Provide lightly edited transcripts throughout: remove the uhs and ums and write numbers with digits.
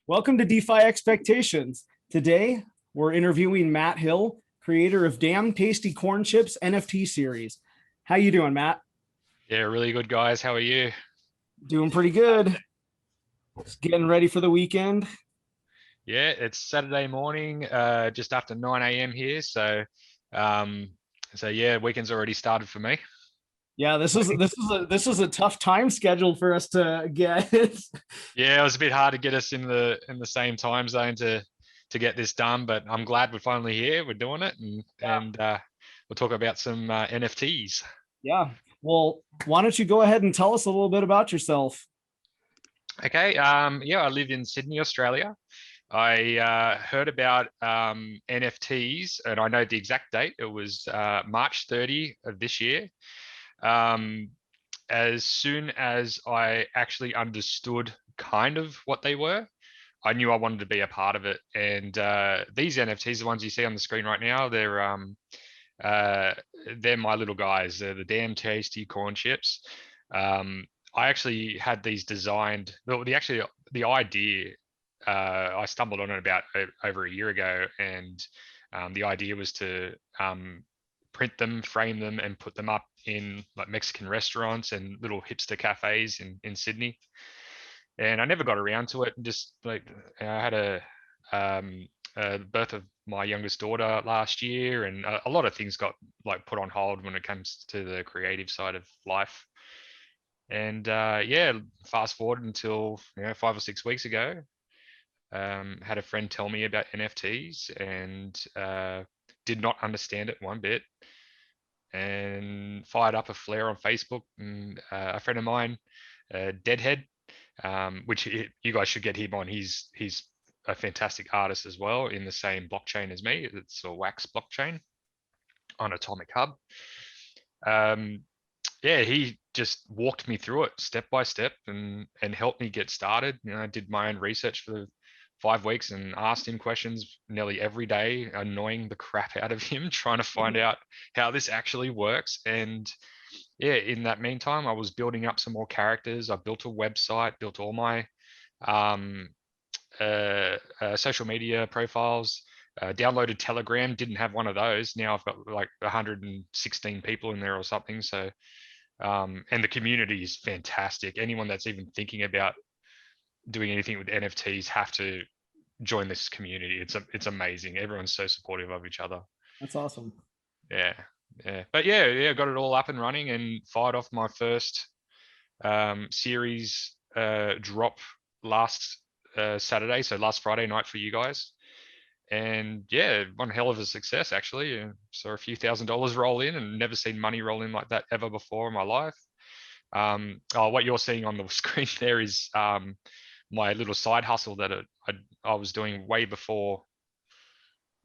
Welcome to DeFi Expectations. Today, we're interviewing Matt Hill, creator of Damn Tasty Corn Chips NFT series. How you doing, Matt? Yeah, really good, guys. How are you? Doing pretty good. Just getting ready for the weekend. Yeah, it's Saturday morning, just after 9 a.m. here. Um, so yeah, weekend's already started for me. Yeah, this is a tough time schedule for us to get. Yeah, it was a bit hard to get us in the same time zone to get this done, but I'm glad we're finally here. We're doing it, and Yeah, we'll talk about some NFTs. yeah. Well, why don't you go ahead and tell us a little bit about yourself? Okay. Yeah, I live in Sydney, Australia. I heard about NFTs, and I know the exact date. It was March 30 of this year. Um, as soon as I actually understood kind of what they were, I knew I wanted to be a part of it. And these NFTs, the ones you see on the screen right now, uh, they're my little guys. They're the damn tasty corn chips. Um, I actually had these designed. The idea I stumbled on it about over a year ago, and the idea was to print them, frame them, and put them up in like Mexican restaurants and little hipster cafes in Sydney. And I never got around to it. And just like I had the birth of my youngest daughter last year, and a lot of things got like put on hold when it comes to the creative side of life. And yeah, fast forward until 5 or 6 weeks ago, had a friend tell me about NFTs and did not understand it one bit, and fired up a flare on Facebook. And a friend of mine, Deadhead, which you guys should get him on. He's a fantastic artist as well in the same blockchain as me. It's a Wax blockchain on Atomic Hub. Um, yeah, he just walked me through it step by step and helped me get started. I did my own research for 5 weeks and asked him questions nearly every day, annoying the crap out of him, trying to find out how this actually works. And yeah, in that meantime, I was building up some more characters. I built a website, built all my um, social media profiles. Downloaded Telegram, didn't have one of those. Now I've got like 116 people in there or something. So and the community is fantastic. Anyone that's even thinking about doing anything with NFTs have to join this community. It's amazing. Everyone's so supportive of each other. That's awesome. Yeah, yeah. But yeah, got it all up and running and fired off my first series drop last Saturday, so last Friday night for you guys. And yeah, one hell of a success actually. Saw a few $1,000s roll in, and never seen money roll in like that ever before in my life. What you're seeing on the screen there is my little side hustle that I was doing way before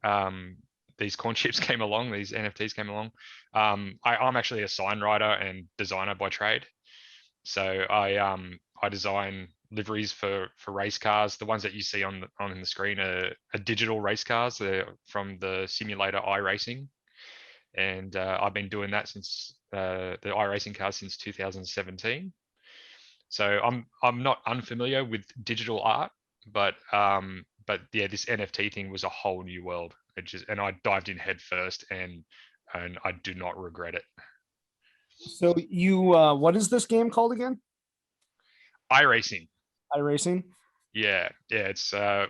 um, these corn chips came along, these NFTs came along. I'm actually a sign writer and designer by trade. So I design liveries for race cars. The ones that you see on the screen are digital race cars. They're from the simulator iRacing, and I've been doing that since the iRacing cars since 2017. So I'm not unfamiliar with digital art, but yeah, this NFT thing was a whole new world. And I dived in head first, and I do not regret it. So what is this game called again? iRacing. iRacing. Yeah. It's I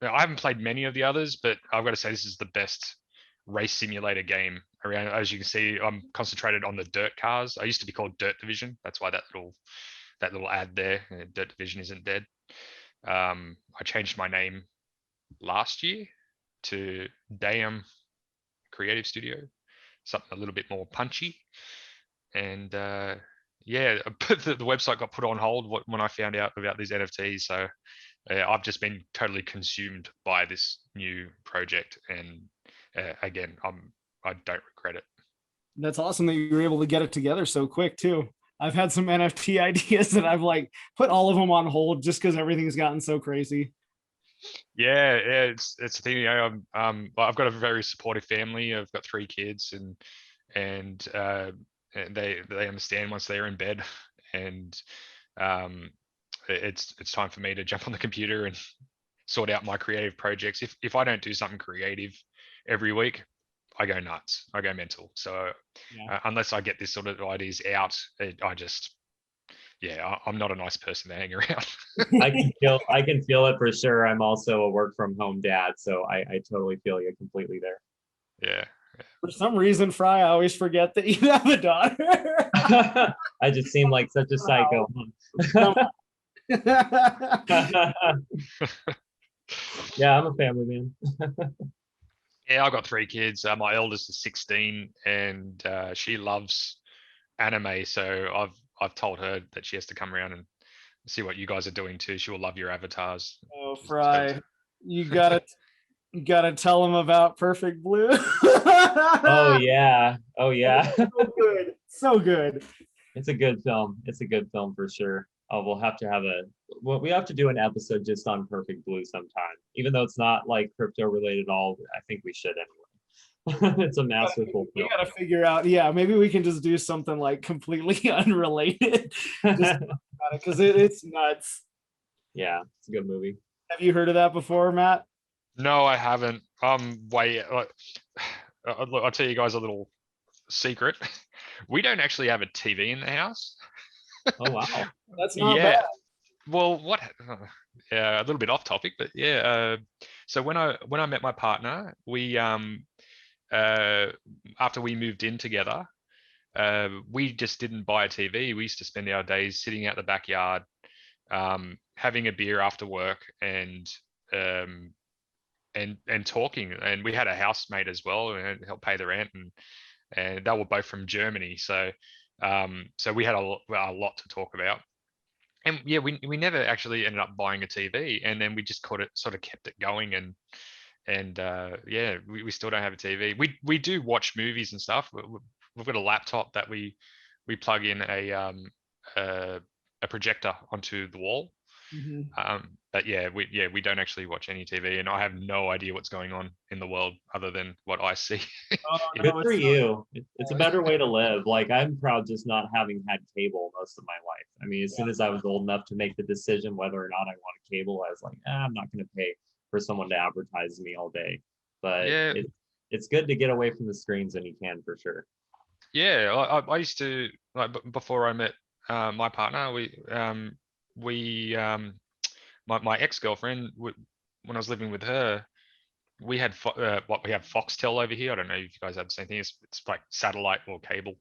haven't played many of the others, but I've got to say this is the best race simulator game around. As you can see, I'm concentrated on the dirt cars. I used to be called Dirt Division. That's why that little ad there, Dirt Division isn't dead. I changed my name last year to Damn Creative Studio, something a little bit more punchy. And yeah, the website got put on hold when I found out about these NFTs. So I've just been totally consumed by this new project, and again, I don't regret it. That's awesome that you were able to get it together so quick too. I've had some NFT ideas that I've like put all of them on hold just because everything's gotten so crazy. Yeah, it's the thing. I've got a very supportive family. I've got 3 kids, and they understand once they're in bed, and um, it's time for me to jump on the computer and sort out my creative projects. If I don't do something creative every week, I go nuts. I go mental. So unless I get this sort of ideas out, I'm not a nice person to hang around. I can feel it for sure. I'm also a work from home dad, so I totally feel you completely there. Yeah. For some reason, Fry, I always forget that you have a daughter. I just seem like such a psycho. Yeah, I'm a family man. Yeah, I've got 3 kids. My eldest is 16, and she loves anime. So I've told her that she has to come around and see what you guys are doing too. She will love your avatars. Oh, Fry, you gotta tell them about Perfect Blue. Oh yeah. So good. So good. It's a good film. It's a good film for sure. Oh, we have to do an episode just on Perfect Blue sometime. Even though it's not like crypto related at all, I think we should anyway. It's a masterful film. You gotta figure out, maybe we can just do something like completely unrelated. Because it's nuts. Yeah, it's a good movie. Have you heard of that before, Matt? No, I haven't. I'll tell you guys a little secret. We don't actually have a TV in the house. Oh wow, that's not bad. Well, yeah, a little bit off topic, but yeah. So when I met my partner, we after we moved in together, we just didn't buy a TV. We used to spend our days sitting out the backyard, having a beer after work, and talking. And we had a housemate as well, and helped pay the rent, and they were both from Germany. So we had a lot to talk about. And yeah, we never actually ended up buying a TV, and then we just sort of kept it going, and we still don't have a TV. We do watch movies and stuff. We've got a laptop that we plug in a projector onto the wall. But we don't actually watch any TV, and I have no idea what's going on in the world other than what I see. Good for you. It's a better way to live. Like, I'm proud just not having had cable most of my life. I mean, as soon as I was old enough to make the decision whether or not I wanted cable, I was like, I'm not going to pay for someone to advertise me all day. But it's good to get away from the screens when you can, for sure. Yeah, I used to, like, before I met my partner, my ex-girlfriend, when I was living with her, we had we have Foxtel over here. I don't know if you guys have the same thing. It's like satellite or cable,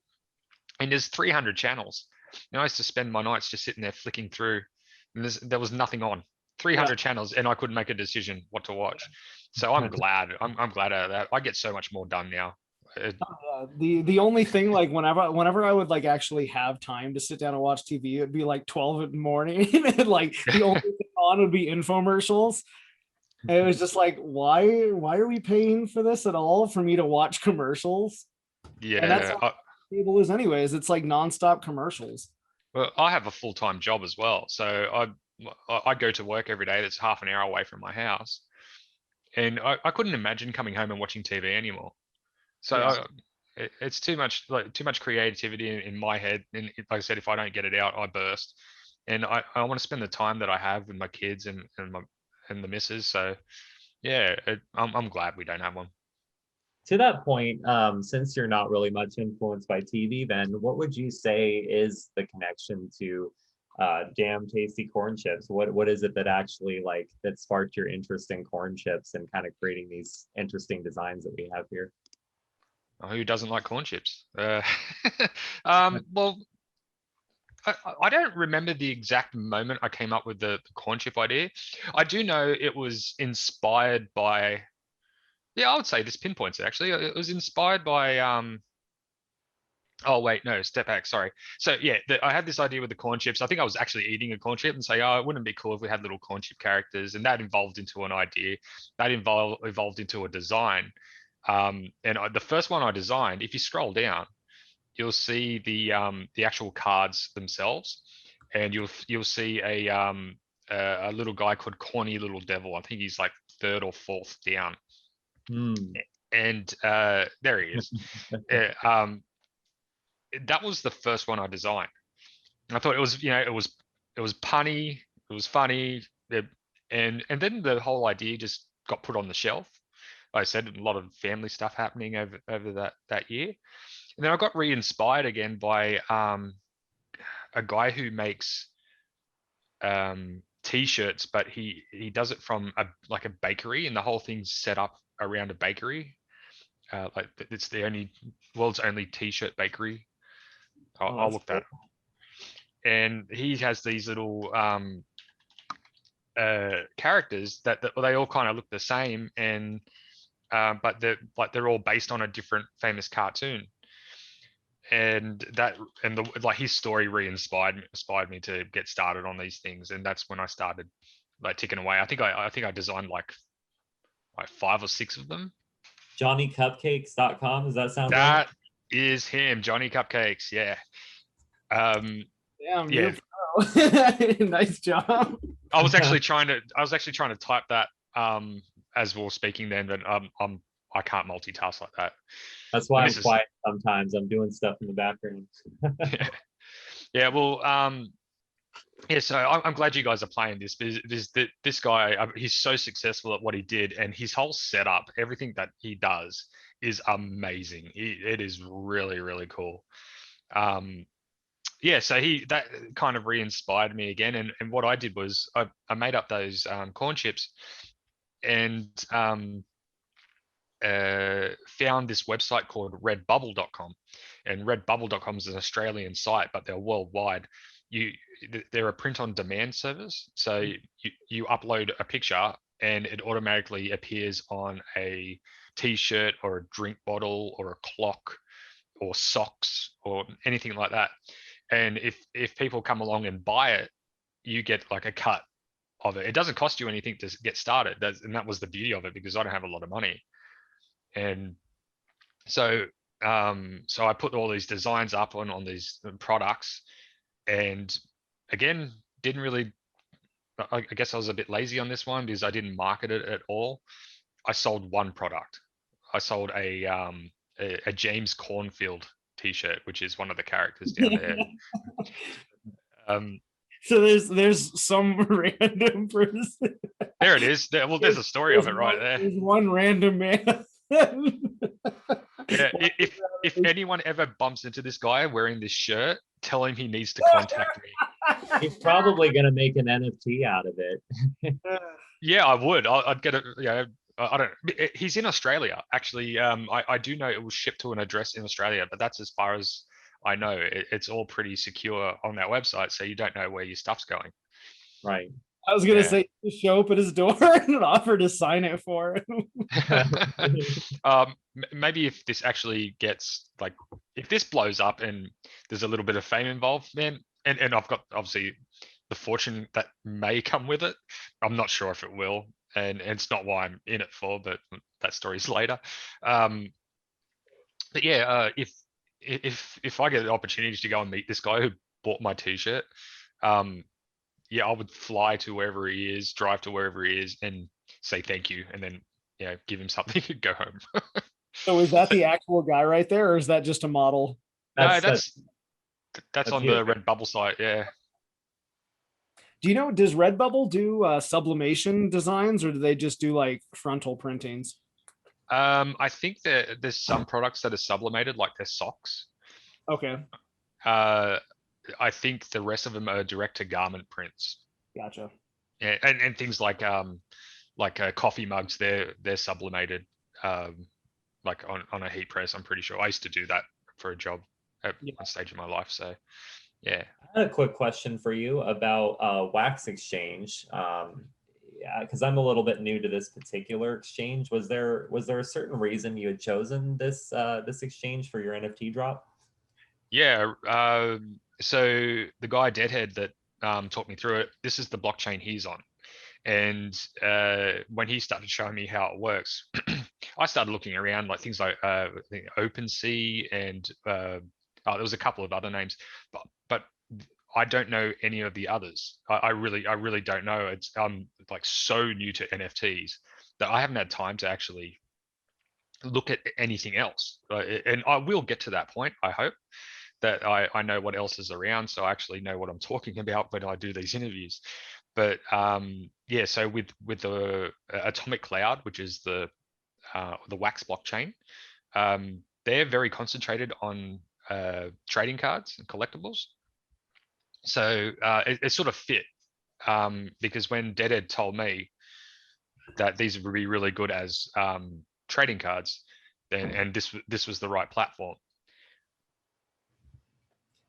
and there's 300 channels. And I used to spend my nights just sitting there flicking through, and there was nothing on. 300 channels, and I couldn't make a decision what to watch. So I'm glad. I'm glad out of that. I get so much more done now. The only thing, like, whenever I would like actually have time to sit down and watch TV, it'd be like 12 in the morning, and like the only thing on would be infomercials. And it was just like, why are we paying for this at all, for me to watch commercials? Yeah, and that's what cable is anyways. It's like nonstop commercials. Well, I have a full-time job as well, so I go to work every day. That's half an hour away from my house, and I couldn't imagine coming home and watching TV anymore. So it's too much creativity in my head. And like I said, if I don't get it out, I burst. And I want to spend the time that I have with my kids and the missus. So yeah, I'm glad we don't have one. To that point, since you're not really much influenced by TV, then what would you say is the connection to damn tasty corn chips? What is it that actually, like, that sparked your interest in corn chips and kind of creating these interesting designs that we have here? Who doesn't like corn chips? Well, I don't remember the exact moment I came up with the corn chip idea. I do know it was inspired by, I would say this pinpoints it actually. It was inspired by, oh wait, no, step back, sorry. So yeah, I had this idea with the corn chips. I think I was actually eating a corn chip and say, oh, it wouldn't be cool if we had little corn chip characters, and that evolved into an idea. That evolved into a design. And the first one I designed, if you scroll down, you'll see the actual cards themselves, and you'll see a little guy called Corny Little Devil. I think he's like 3rd or 4th down. And there he is. That was the first one I designed. And I thought it was punny. it was funny. And then the whole idea just got put on the shelf. Like I said, a lot of family stuff happening over that year. And then I got re-inspired again by a guy who makes t-shirts, but he does it from like a bakery, and the whole thing's set up around a bakery. Like it's the world's only t-shirt bakery. I'll look that up. And he has these little characters that they all kind of look the same, and but they're all based on a different famous cartoon. And like his story inspired me to get started on these things, and that's when I started like ticking away. I think I designed like 5 or 6 of them. JohnnyCupcakes.com, does that sound That right? is him, Johnny Cupcakes. Yeah. Damn, Yeah. Nice job. I was actually trying to type that as we were speaking then, but I can't multitask like that. That's why I'm quiet sometimes. I'm doing stuff in the background. Yeah, well, yeah, so I'm glad you guys are playing this, because this guy, he's so successful at what he did, and his whole setup, everything that he does is amazing. It is really, really cool. Yeah, so that kind of re-inspired me again, and what I did was I made up those corn chips, and found this website called redbubble.com, and redbubble.com is an Australian site, but they're worldwide. They're a print on demand service, so you upload a picture and it automatically appears on a t-shirt or a drink bottle or a clock or socks or anything like that. And if people come along and buy it, you get like a cut of it. It doesn't cost you anything to get started. And that was the beauty of it, because I don't have a lot of money. And so so I put all these designs up on these products, and again, didn't really, I guess I was a bit lazy on this one because I didn't market it at all. I sold one product. I sold a James Cornfield t-shirt, which is one of the characters down there. So there's some random person. There it is. Well, there's a story of it right there. There's one random man. Yeah, if anyone ever bumps into this guy wearing this shirt, tell him he needs to contact me. He's probably going to make an NFT out of it. Yeah, I would. I'd get it. Yeah, I don't. He's in Australia, actually. I do know it was shipped to an address in Australia, but that's as far as I know. It's all pretty secure on that website, so you don't know where your stuff's going. Right. I was gonna say, show up at his door and offer to sign it for him. Maybe if this actually gets, like, if this blows up and there's a little bit of fame involved, man, and I've got obviously the fortune that may come with it. I'm not sure if it will, and it's not why I'm in it for, but that story's later. But yeah, if I get an opportunity to go and meet this guy who bought my t-shirt, yeah, I would fly to wherever he is, drive to wherever he is, and say thank you, and then give him something and go home. So is that the actual guy right there, or is that just a model? No, that's on the Redbubble site. Yeah. Do you know, does Redbubble do sublimation designs, or do they just do like frontal printings? I think that there's some products that are sublimated, like their socks. Okay. I think the rest of them are direct to garment prints. Gotcha. Yeah, and things like coffee mugs, they're sublimated, like on a heat press. I'm pretty sure I used to do that for a job at one stage of my life. So yeah. I had a quick question for you about Wax Exchange. Yeah, because I'm a little bit new to this particular exchange. Was there a certain reason you had chosen this this exchange for your NFT drop? Yeah. So the guy Deadhead that taught me through it, this is the blockchain he's on. And when he started showing me how it works, I started looking around, like things like OpenSea, and there was a couple of other names, but I don't know any of the others. I really don't know. It's like so new to NFTs that I haven't had time to actually look at anything else. And I will get to that point, I hope, that I know what else is around, so I actually know what I'm talking about when I do these interviews. But yeah, so with the Atomic Cloud, which is the Wax blockchain, they're very concentrated on trading cards and collectibles. So it sort of fit, because when Deadhead told me that these would be really good as trading cards, then and this was the right platform.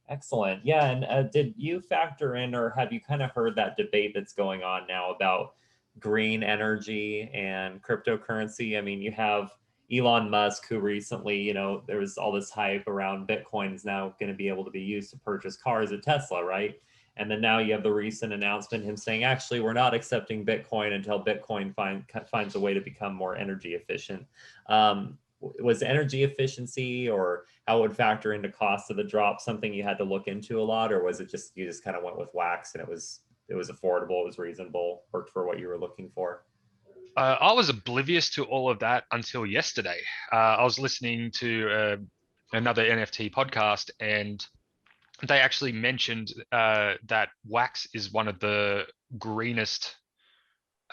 Excellent. Yeah, and did you factor in, or have you kind of heard that debate that's going on now about green energy and cryptocurrency? I mean, you have Elon Musk, who recently, there was all this hype around Bitcoin is now going to be able to be used to purchase cars at Tesla, right? And then now you have the recent announcement, him saying, actually, we're not accepting Bitcoin until Bitcoin finds a way to become more energy efficient. Was energy efficiency, or how it would factor into cost of the drop, something you had to look into a lot, or was it just you just kind of went with Wax and it was affordable, it was reasonable, worked for what you were looking for? I was oblivious to all of that until yesterday. I was listening to another NFT podcast, and they actually mentioned that Wax is one of the greenest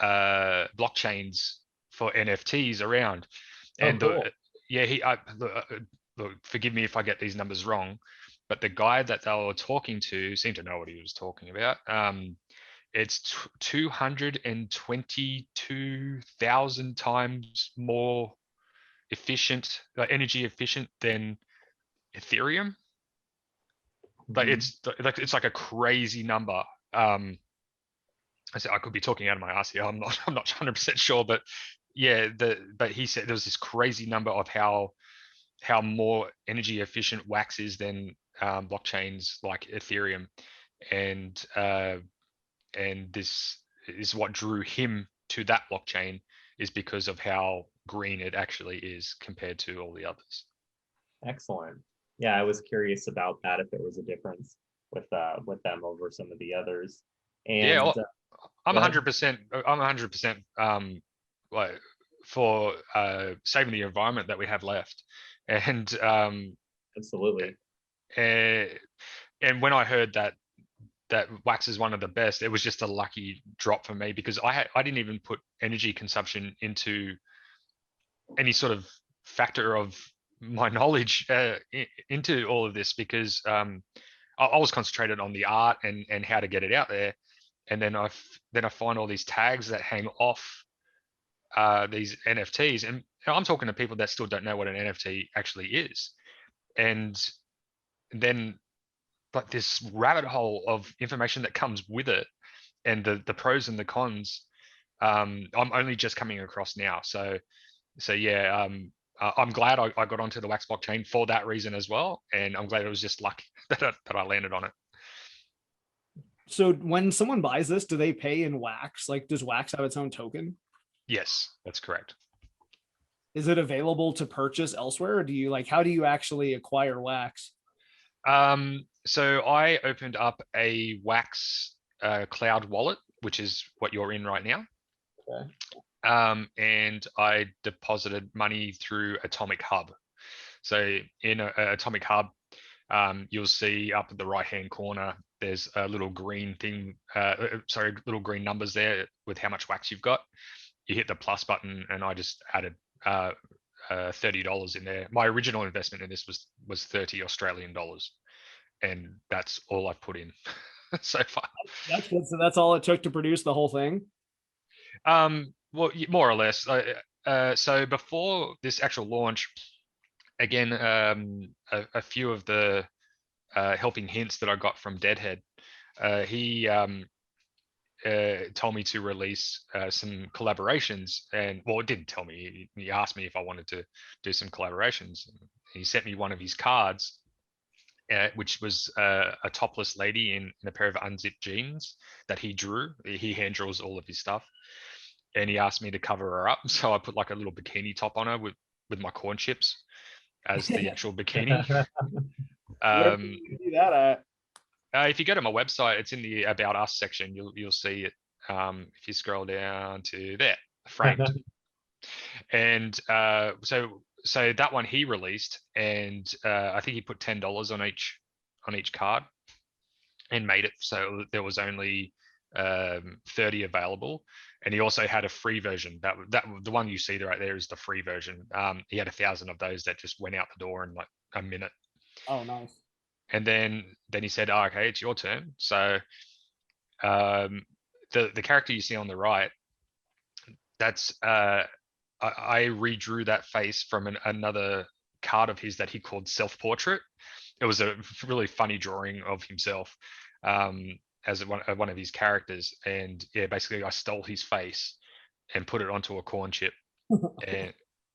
blockchains for NFTs around. And Oh, cool. look, forgive me if I get these numbers wrong, but the guy that they were talking to seemed to know what he was talking about. It's 222,000 times more efficient, energy efficient than Ethereum. But Mhm. it's like a crazy number. I said I could be talking out of my ass here. I'm not 100% sure, but yeah, but he said there was this crazy number of how more energy efficient Wax is than blockchains like Ethereum, and this is what drew him to that blockchain, is because of how green it actually is compared to all the others. Excellent. Yeah, I was curious about that, if there was a difference with them over some of the others. Yeah, And well, I'm go ahead. 100%. I'm 100% like for saving the environment that we have left, and Absolutely. and when I heard that Wax is one of the best, it was just a lucky drop for me, because I didn't even put energy consumption into any sort of factor of my knowledge into all of this, because I was concentrated on the art and how to get it out there, and then I find all these tags that hang off these NFTs, and I'm talking to people that still don't know what an NFT actually is, and then but this rabbit hole of information that comes with it, and the pros and the cons, I'm only just coming across now. So yeah, I'm glad I got onto the Wax blockchain for that reason as well, and I'm glad it was just luck that I landed on it. So when someone buys this, do they pay in Wax? Like, does Wax have its own token? Yes, that's correct. Is it available to purchase elsewhere, or do you how do you actually acquire Wax? So I opened up a Wax cloud wallet, which is what you're in right now. Okay. And I deposited money through Atomic Hub. So in Atomic Hub, you'll see up at the right-hand corner, there's a little green thing, little green numbers there with how much Wax you've got. You hit the plus button, and I just added $30 in there. My original investment in this was 30 Australian dollars, and that's all I've put in so far. That's good. So that's all it took to produce the whole thing? Well, more or less. So before this actual launch, again, a few of the helping hints that I got from Deadhead, he told me to release some collaborations, and well, it didn't tell me. He asked me if I wanted to do some collaborations. He sent me one of his cards, which was a topless lady in a pair of unzipped jeans that he drew. He hand draws all of his stuff, and he asked me to cover her up. So I put like a little bikini top on her with my corn chips as the actual bikini. Where can you do that at? If you go to my website, it's in the About Us section. You'll see it. If you scroll down to there, framed, and so that one he released, and I think he put $10 on each card, and made it so there was only 30 available, and he also had a free version. That the one you see right there is the free version. He had 1,000 of those that just went out the door in like a minute. Oh, nice. And then he said, oh, okay, it's your turn. So the character you see on the right, that's I redrew that face from another card of his that he called self-portrait. It was a really funny drawing of himself as one of his characters. And yeah, basically I stole his face and put it onto a corn chip.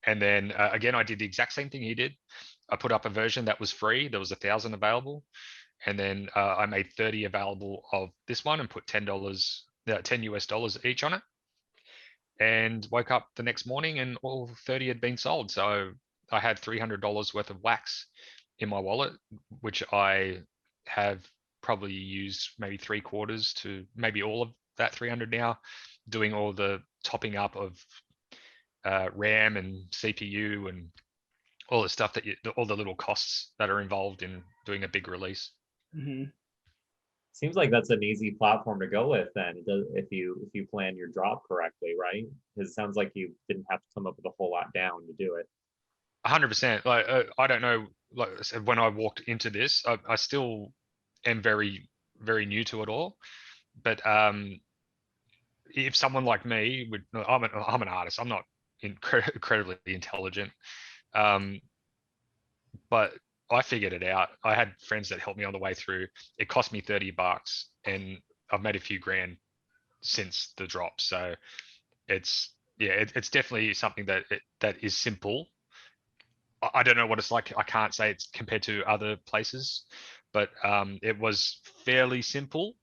and then again, I did the exact same thing he did. I put up a version that was free. There was 1,000 available. And then I made 30 available of this one and put $10, $10 US each on it. And woke up the next morning and all 30 had been sold. So I had $300 worth of wax in my wallet, which I have probably used maybe 3/4 to maybe all of that 300 now, doing all the topping up of RAM and CPU and all the stuff that all the little costs that are involved in doing a big release. Mm-hmm. Seems like that's an easy platform to go with then, if you plan your drop correctly, right? Because it sounds like you didn't have to come up with a whole lot down to do it. 100%. Like I don't know. Like I said, when I walked into this, I still am very, very new to it all. But if someone like me would, I'm an artist. I'm not incredibly intelligent, but I figured it out. I had friends that helped me on the way through. It cost me $30, and I've made a few grand since the drop. So it's it's definitely something that is simple. I don't know what it's like. I can't say it's compared to other places, but it was fairly simple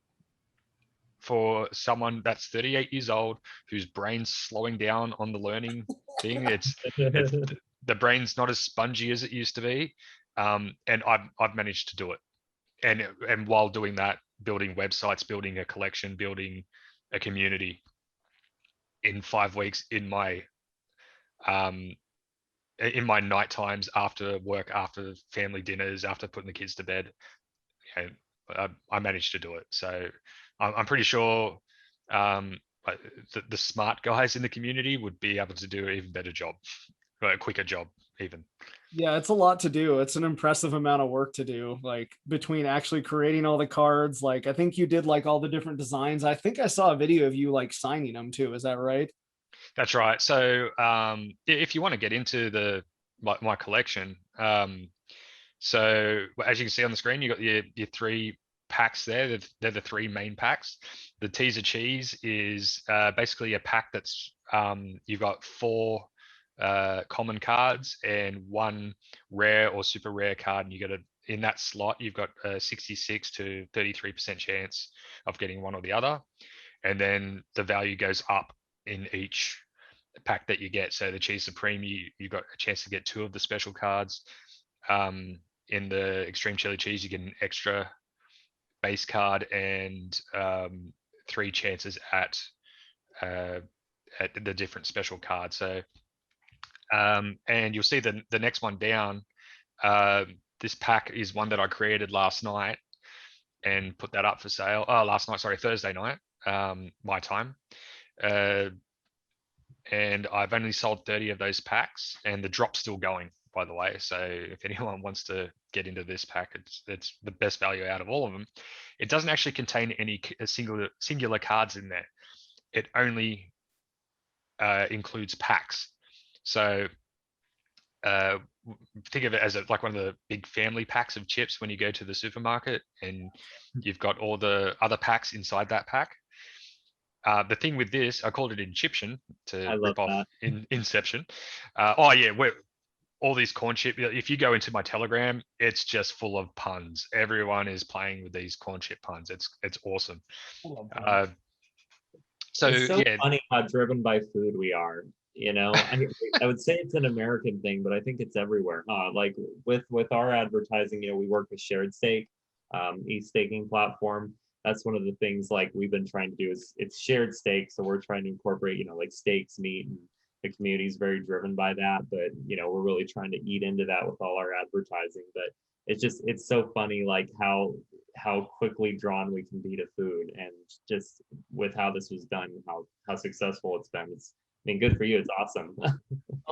for someone that's 38 years old whose brain's slowing down on the learning thing. It's the brain's not as spongy as it used to be. And I've managed to do it. And while doing that, building websites, building a collection, building a community in 5 weeks in my night times, after work, after family dinners, after putting the kids to bed, I managed to do it. So I'm pretty sure the smart guys in the community would be able to do an even better job, a quicker job even. Yeah, it's a lot to do. It's an impressive amount of work to do, like between actually creating all the cards. Like I think you did like all the different designs. I think I saw a video of you like signing them too. Is that right? That's right. So if you want to get into my collection, so as you can see on the screen, you got your 3 packs there. They're the 3 main packs. The Teaser Cheese is basically a pack that's you've got 4 common cards and 1 rare or super rare card, and you got in that slot you've got a 66 to 33% chance of getting one or the other, and then the value goes up in each pack that you get. So the Cheese Supreme, you got a chance to get 2 of the special cards. In the Extreme Chili Cheese, you get an extra base card and 3 chances at the different special cards. So and you'll see the next one down. This pack is one that I created last night and put that up for sale. Thursday night, my time. And I've only sold 30 of those packs, and the drop's still going, by the way. So if anyone wants to get into this pack, it's the best value out of all of them. It doesn't actually contain any singular cards in there. It only includes packs. So think of it as like one of the big family packs of chips when you go to the supermarket, and you've got all the other packs inside that pack. The thing with this, I called it Inception to rip off Inception. All these corn chip. If you go into my Telegram, it's just full of puns. Everyone is playing with these corn chip puns. It's awesome. It's so funny how driven by food we are. You know, I would say it's an American thing, but I think it's everywhere. Like with our advertising, we work with Shared Stake, e-staking platform. That's one of the things like we've been trying to do is it's shared stake. So we're trying to incorporate, like stakes meat, and the community is very driven by that. But, we're really trying to eat into that with all our advertising. But it's so funny, like how how quickly drawn we can be to food, and just with how this was done, how successful it's been. I mean, good for you. It's awesome.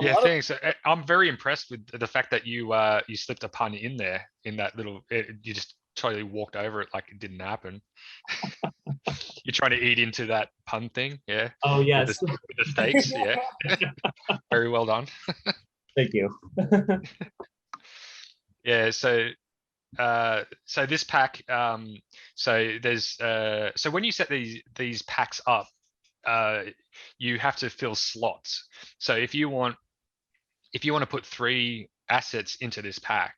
Yeah, thanks. I'm very impressed with the fact that you slipped a pun in there in that little. You just totally walked over it like it didn't happen. You're trying to eat into that pun thing, yeah? Oh yes. With the steaks, yeah. Very well done. Thank you. Yeah, so this pack, so there's so when you set these packs up, you have to fill slots. So if you want to put 3 assets into this pack,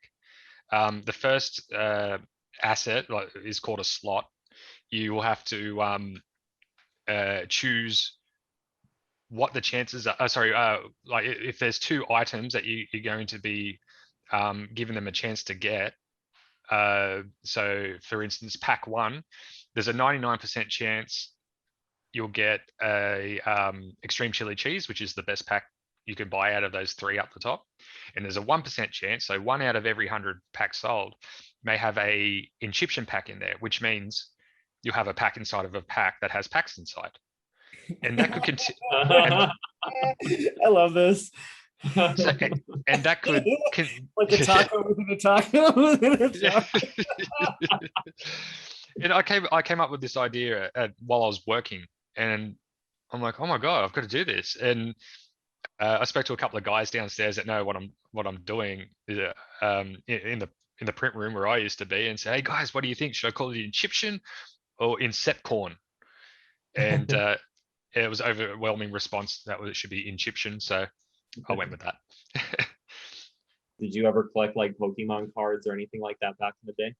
the first asset is called a slot. You will have to choose what the chances are. Sorry, like if there's 2 items that you're going to be giving them a chance to get. So for instance, pack 1, there's a 99% chance you'll get a extreme chili cheese, which is the best pack you can buy out of those 3 up the top. And there's a 1% chance, so 1 out of every 100 packs sold may have a Inception pack in there, which means you'll have a pack inside of a pack that has packs inside. And that could continue. I love this. So, and that could like a taco within a taco within a taco. And I came up with this idea while I was working, and I'm like, oh my god, I've got to do this. And I spoke to a couple of guys downstairs that know what I'm doing in the print room where I used to be, and say, hey guys, what do you think? Should I call it Inception or Incepcorn? And it was overwhelming response that it should be Inception, so I went with that. Did you ever collect like Pokemon cards or anything like that back in the day?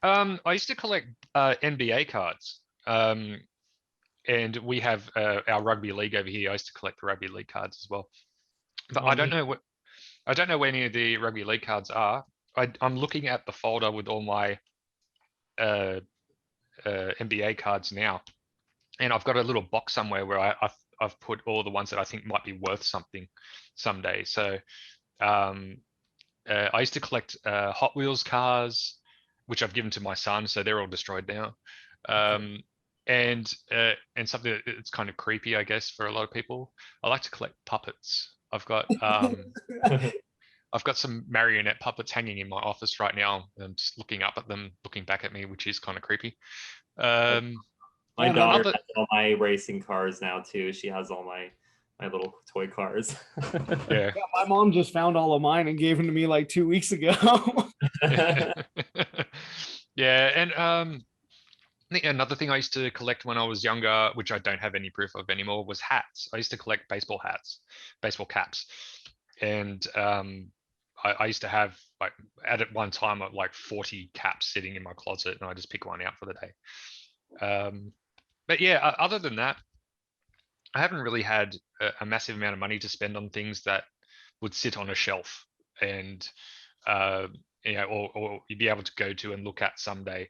I used to collect NBA cards, and we have our rugby league over here. I used to collect the rugby league cards as well, but I don't know where any of the rugby league cards are. I'm looking at the folder with all my NBA cards now, and I've got a little box somewhere where I've put all the ones that I think might be worth something someday. So I used to collect Hot Wheels cars, which I've given to my son, so they're all destroyed now. And something that's kind of creepy, I guess, for a lot of people. I like to collect puppets. I've got some marionette puppets hanging in my office right now. I'm just looking up at them, looking back at me, which is kind of creepy. My daughter has all my racing cars now too. She has all my little toy cars. Yeah. My mom just found all of mine and gave them to me like 2 weeks ago. Yeah, and I think another thing I used to collect when I was younger, which I don't have any proof of anymore, was hats. I used to collect baseball hats, baseball caps, and I used to have like at one time like 40 caps sitting in my closet, and I just pick one out for the day. But yeah, other than that, I haven't really had a massive amount of money to spend on things that would sit on a shelf and you know, or you'd be able to go to and look at someday,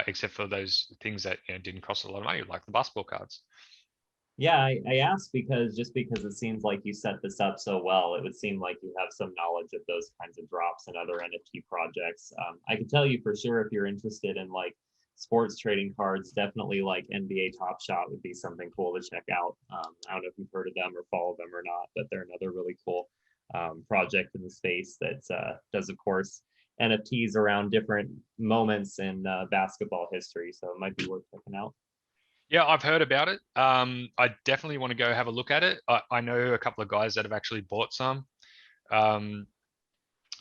except for those things that, you know, didn't cost a lot of money, like the basketball cards. Yeah, I asked because it seems like you set this up so well. It would seem like you have some knowledge of those kinds of drops and other NFT projects. I can tell you for sure, if you're interested in like sports trading cards, definitely like NBA Top Shot would be something cool to check out. I don't know if you've heard of them or follow them or not, but they're another really cool project in the space that does, of course, NFTs around different moments in basketball history. So it might be worth checking out. Yeah, I've heard about it. I definitely want to go have a look at it. I know a couple of guys that have actually bought some, and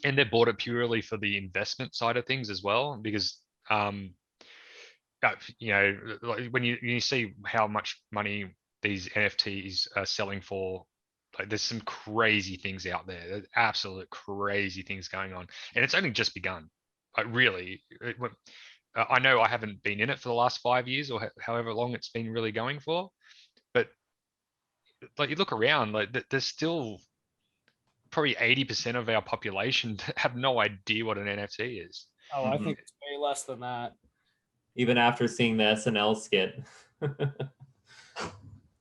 they bought it purely for the investment side of things as well, because you know, like when you see how much money these NFTs are selling for, like there's some crazy things out there. There's absolute crazy things going on, and it's only just begun. Like really, I know I haven't been in it for the last 5 years or however long it's been really going for, but like you look around, like there's still probably 80% of our population have no idea what an NFT is. Oh, I think it's way less than that. Even after seeing the SNL skit,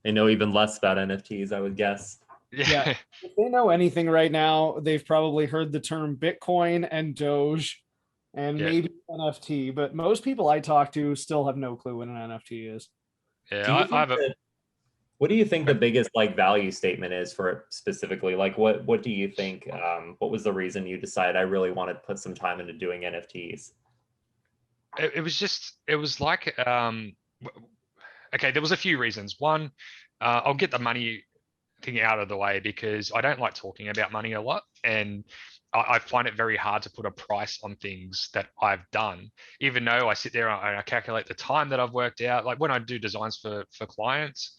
they know even less about NFTs, I would guess. Yeah. If they know anything right now, they've probably heard the term Bitcoin and Doge, and Yeah. maybe NFT, but most people I talk to still have no clue what an NFT is. Do you Yeah, I think have a, that, what do you think the biggest like value statement is for it specifically? Like what do you think, what was the reason you decided I really want to put some time into doing NFTs? it was just, it was like, okay, there was a few reasons. One, I'll get the money thing out of the way because I don't like talking about money a lot, and I find it very hard to put a price on things that I've done. Even though I sit there and I calculate the time that I've worked out, like when I do designs for clients,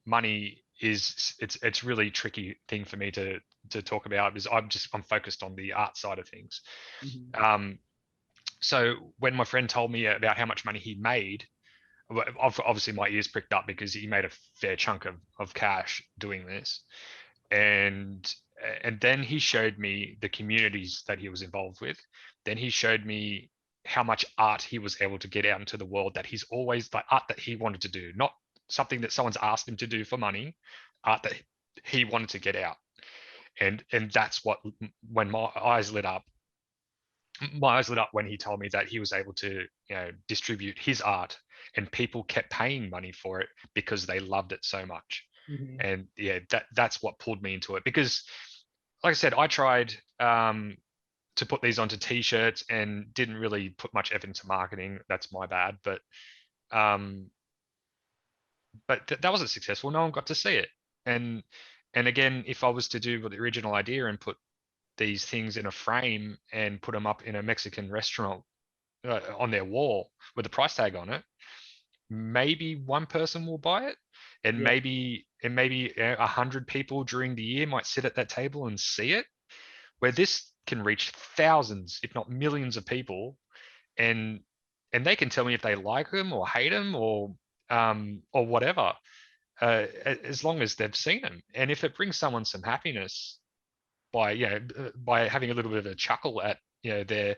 money is it's really tricky thing for me to talk about because I'm focused on the art side of things. Mhm. So when my friend told me about how much money he made, obviously my ears pricked up because he made a fair chunk of cash doing this. And then he showed me the communities that he was involved with. Then he showed me how much art he was able to get out into the world, that he's always like art that he wanted to do, not something that someone's asked him to do for money, art that he wanted to get out. And that's what, when my eyes lit up when he told me that he was able to, distribute his art, and people kept paying money for it because they loved it so much. Mhm. And yeah, that's what pulled me into it. Because like I said, I tried to put these onto t-shirts and didn't really put much effort into marketing. That's my bad. Um, that wasn't successful. No one got to see it. And again, if I was to do the original idea and put these things in a frame and put them up in a Mexican restaurant on their wall with a price tag on it, maybe one person will buy it, and Yeah. maybe 100 people during the year might sit at that table and see it. Where this can reach thousands, if not millions of people, and they can tell me if they like them or hate them or whatever, as long as they've seen them. And if it brings someone some happiness by by having a little bit of a chuckle at their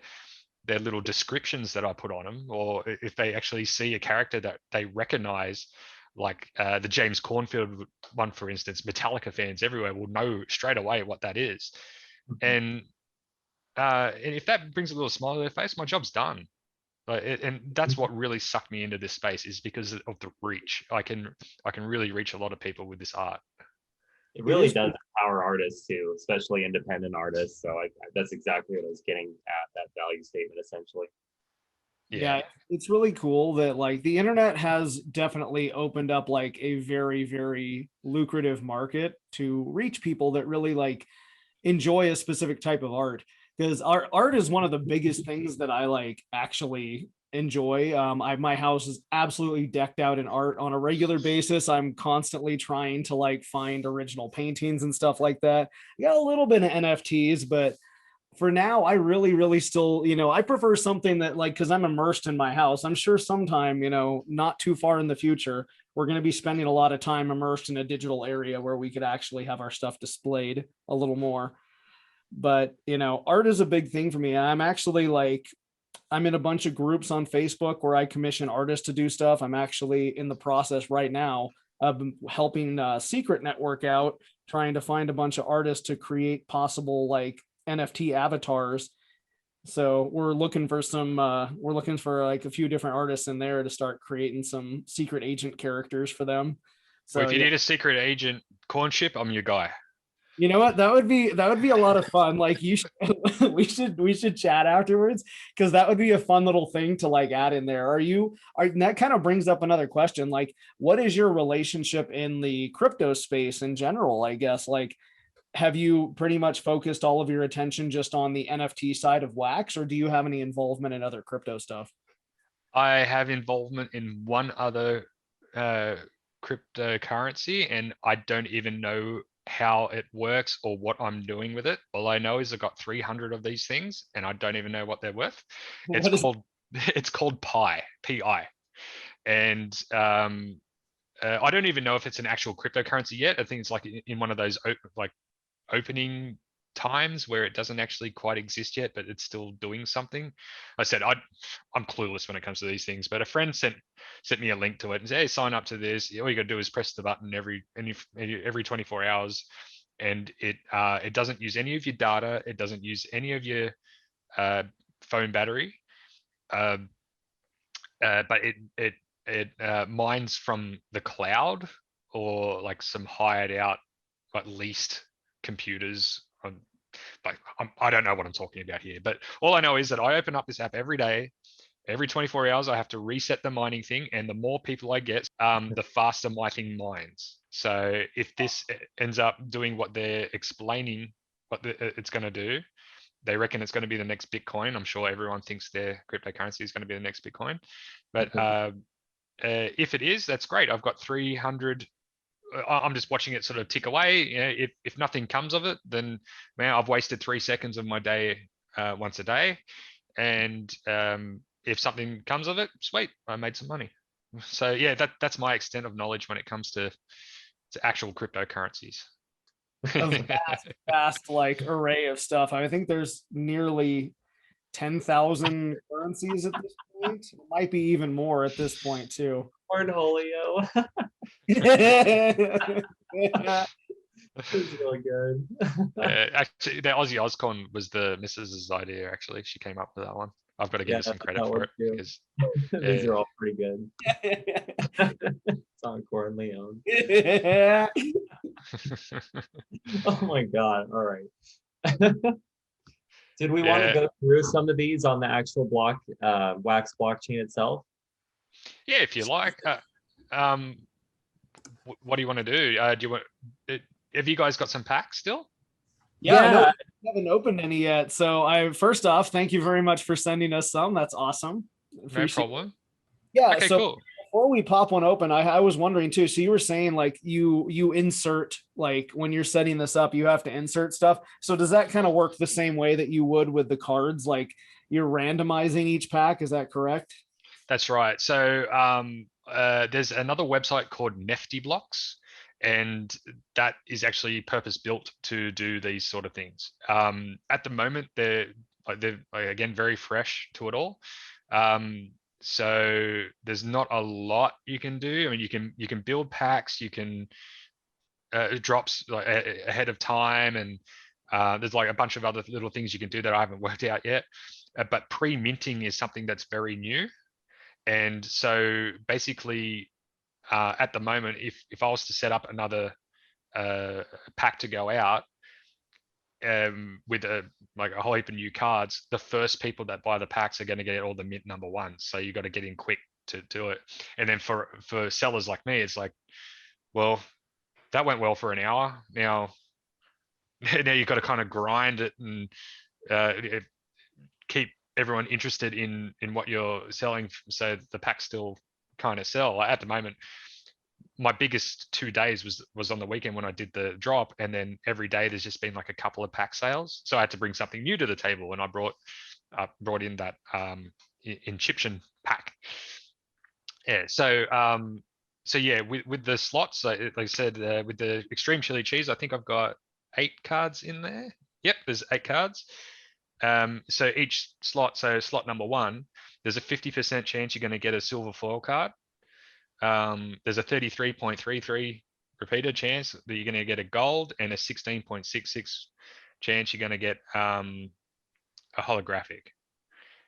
little descriptions that I put on them, or if they actually see a character that they recognize, like the James Cornfield one, for instance, Metallica fans everywhere will know straight away what that is. And if that brings a little smile to their face, my job's done. And that's what really sucked me into this space, is because of the reach. I can really reach a lot of people with this art. It It really is. does empower artists too, especially independent artists. So that's exactly what I was getting at, that value statement essentially. Yeah, Yeah. it's really cool that like the internet has definitely opened up like a very, very lucrative market to reach people that really like enjoy a specific type of art. Because art is one of the biggest things that I like actually enjoy. My house is absolutely decked out in art on a regular basis. I'm constantly trying to like find original paintings and stuff like that. I got a little bit of NFTs, but for now, I really, really still, I prefer something that like, because I'm immersed in my house. I'm sure sometime, not too far in the future, we're going to be spending a lot of time immersed in a digital area where we could actually have our stuff displayed a little more. But, art is a big thing for me. I'm actually like, I'm in a bunch of groups on Facebook where I commission artists to do stuff. I'm actually in the process right now of helping Secret Network out, trying to find a bunch of artists to create possible like NFT avatars. So we're looking for like a few different artists in there to start creating some secret agent characters for them. Well, So if you yeah, need a secret agent corn chip, I'm your guy. you know what? That would be a lot of fun. Like you should, we should chat afterwards because that would be a fun little thing to like add in there. And that kind of brings up another question. Like, what is your relationship in the crypto space in general? I guess like have you pretty much focused all of your attention just on the NFT side of Wax, or do you have any involvement in other crypto stuff? I have involvement in one other uh, cryptocurrency, and I don't even know how it works or what I'm doing with it. All I know is I've got 300 of these things, and I don't even know what they're worth. It's What is called it's called Pi, Pi, and I don't even know if it's an actual cryptocurrency yet. I think it's like in one of those like opening times where it doesn't actually quite exist yet, but it's still doing something. I said I'm clueless when it comes to these things, but a friend sent me a link to it and said, "Hey, sign up to this. All you got to do is press the button every 24 hours, and it doesn't use any of your data. It doesn't use any of your phone battery, but it mines from the cloud or like some hired out, at least computers. Like I don't know what I'm talking about here, but all I know is that I open up this app every day. Every 24 hours, I have to reset the mining thing, and the more people I get, the faster my thing mines. So if this ends up doing what they're explaining, it's going to do, they reckon it's going to be the next Bitcoin. I'm sure everyone thinks their cryptocurrency is going to be the next Bitcoin, but if it is, that's great. I've got 300. I'm just watching it sort of tick away. You know, if nothing comes of it, then man, I've wasted 3 seconds of my day once a day, and if something comes of it, sweet, I made some money. So yeah, that's my extent of knowledge when it comes to actual cryptocurrencies. A vast like array of stuff. I think there's nearly 10,000 currencies at this point. It might be even more at this point too. Cornholio. Yeah. It's really good. Actually, the Aussie Oscon was the missus's idea. Actually, she came up with that one. I've got to give her some credit for it because these are all pretty good. It's on Cornleone. Yeah. Oh my god! All right. Did we want to go through some of these on the actual Wax blockchain itself? Yeah, if you like. What do you want to do? Do you want? Have you guys got some packs still? Yeah, no, I haven't opened any yet. So first off, thank you very much for sending us some. That's awesome. No problem. Yeah. Okay, so cool. before we pop one open, I was wondering too. So you were saying like you insert, like when you're setting this up, you have to insert stuff. So does that kind of work the same way that you would with the cards? Like you're randomizing each pack. Is that correct? That's right. So there's another website called NFT Blocks, and that is actually purpose built to do these sort of things. At the moment, they're again very fresh to it all. So there's not a lot you can do. I mean, you can build packs, you can drops like ahead of time, and there's like a bunch of other little things you can do that I haven't worked out yet. But pre-minting is something that's very new. And so basically, at the moment, if I was to set up another pack to go out with a whole heap of new cards, the first people that buy the packs are going to get all the mint number ones. So you got to get in quick to do it. And then for sellers like me, it's like, well, that went well for an hour. Now you've got to kind of grind it and keep everyone interested in what you're selling, so the packs still kind of sell. At the moment, my biggest 2 days was on the weekend when I did the drop, and then every day there's just been like a couple of pack sales. So I had to bring something new to the table, and I brought in that Inception pack. Yeah. So yeah, with the slots, like I said, with the extreme chili cheese, I think I've got 8 cards in there. Yep, there's 8 cards. So each slot, so slot number 1, there's a 50% chance you're going to get a silver foil card. There's a 33.33 repeated chance that you're going to get a gold, and a 16.66 chance you're going to get a holographic.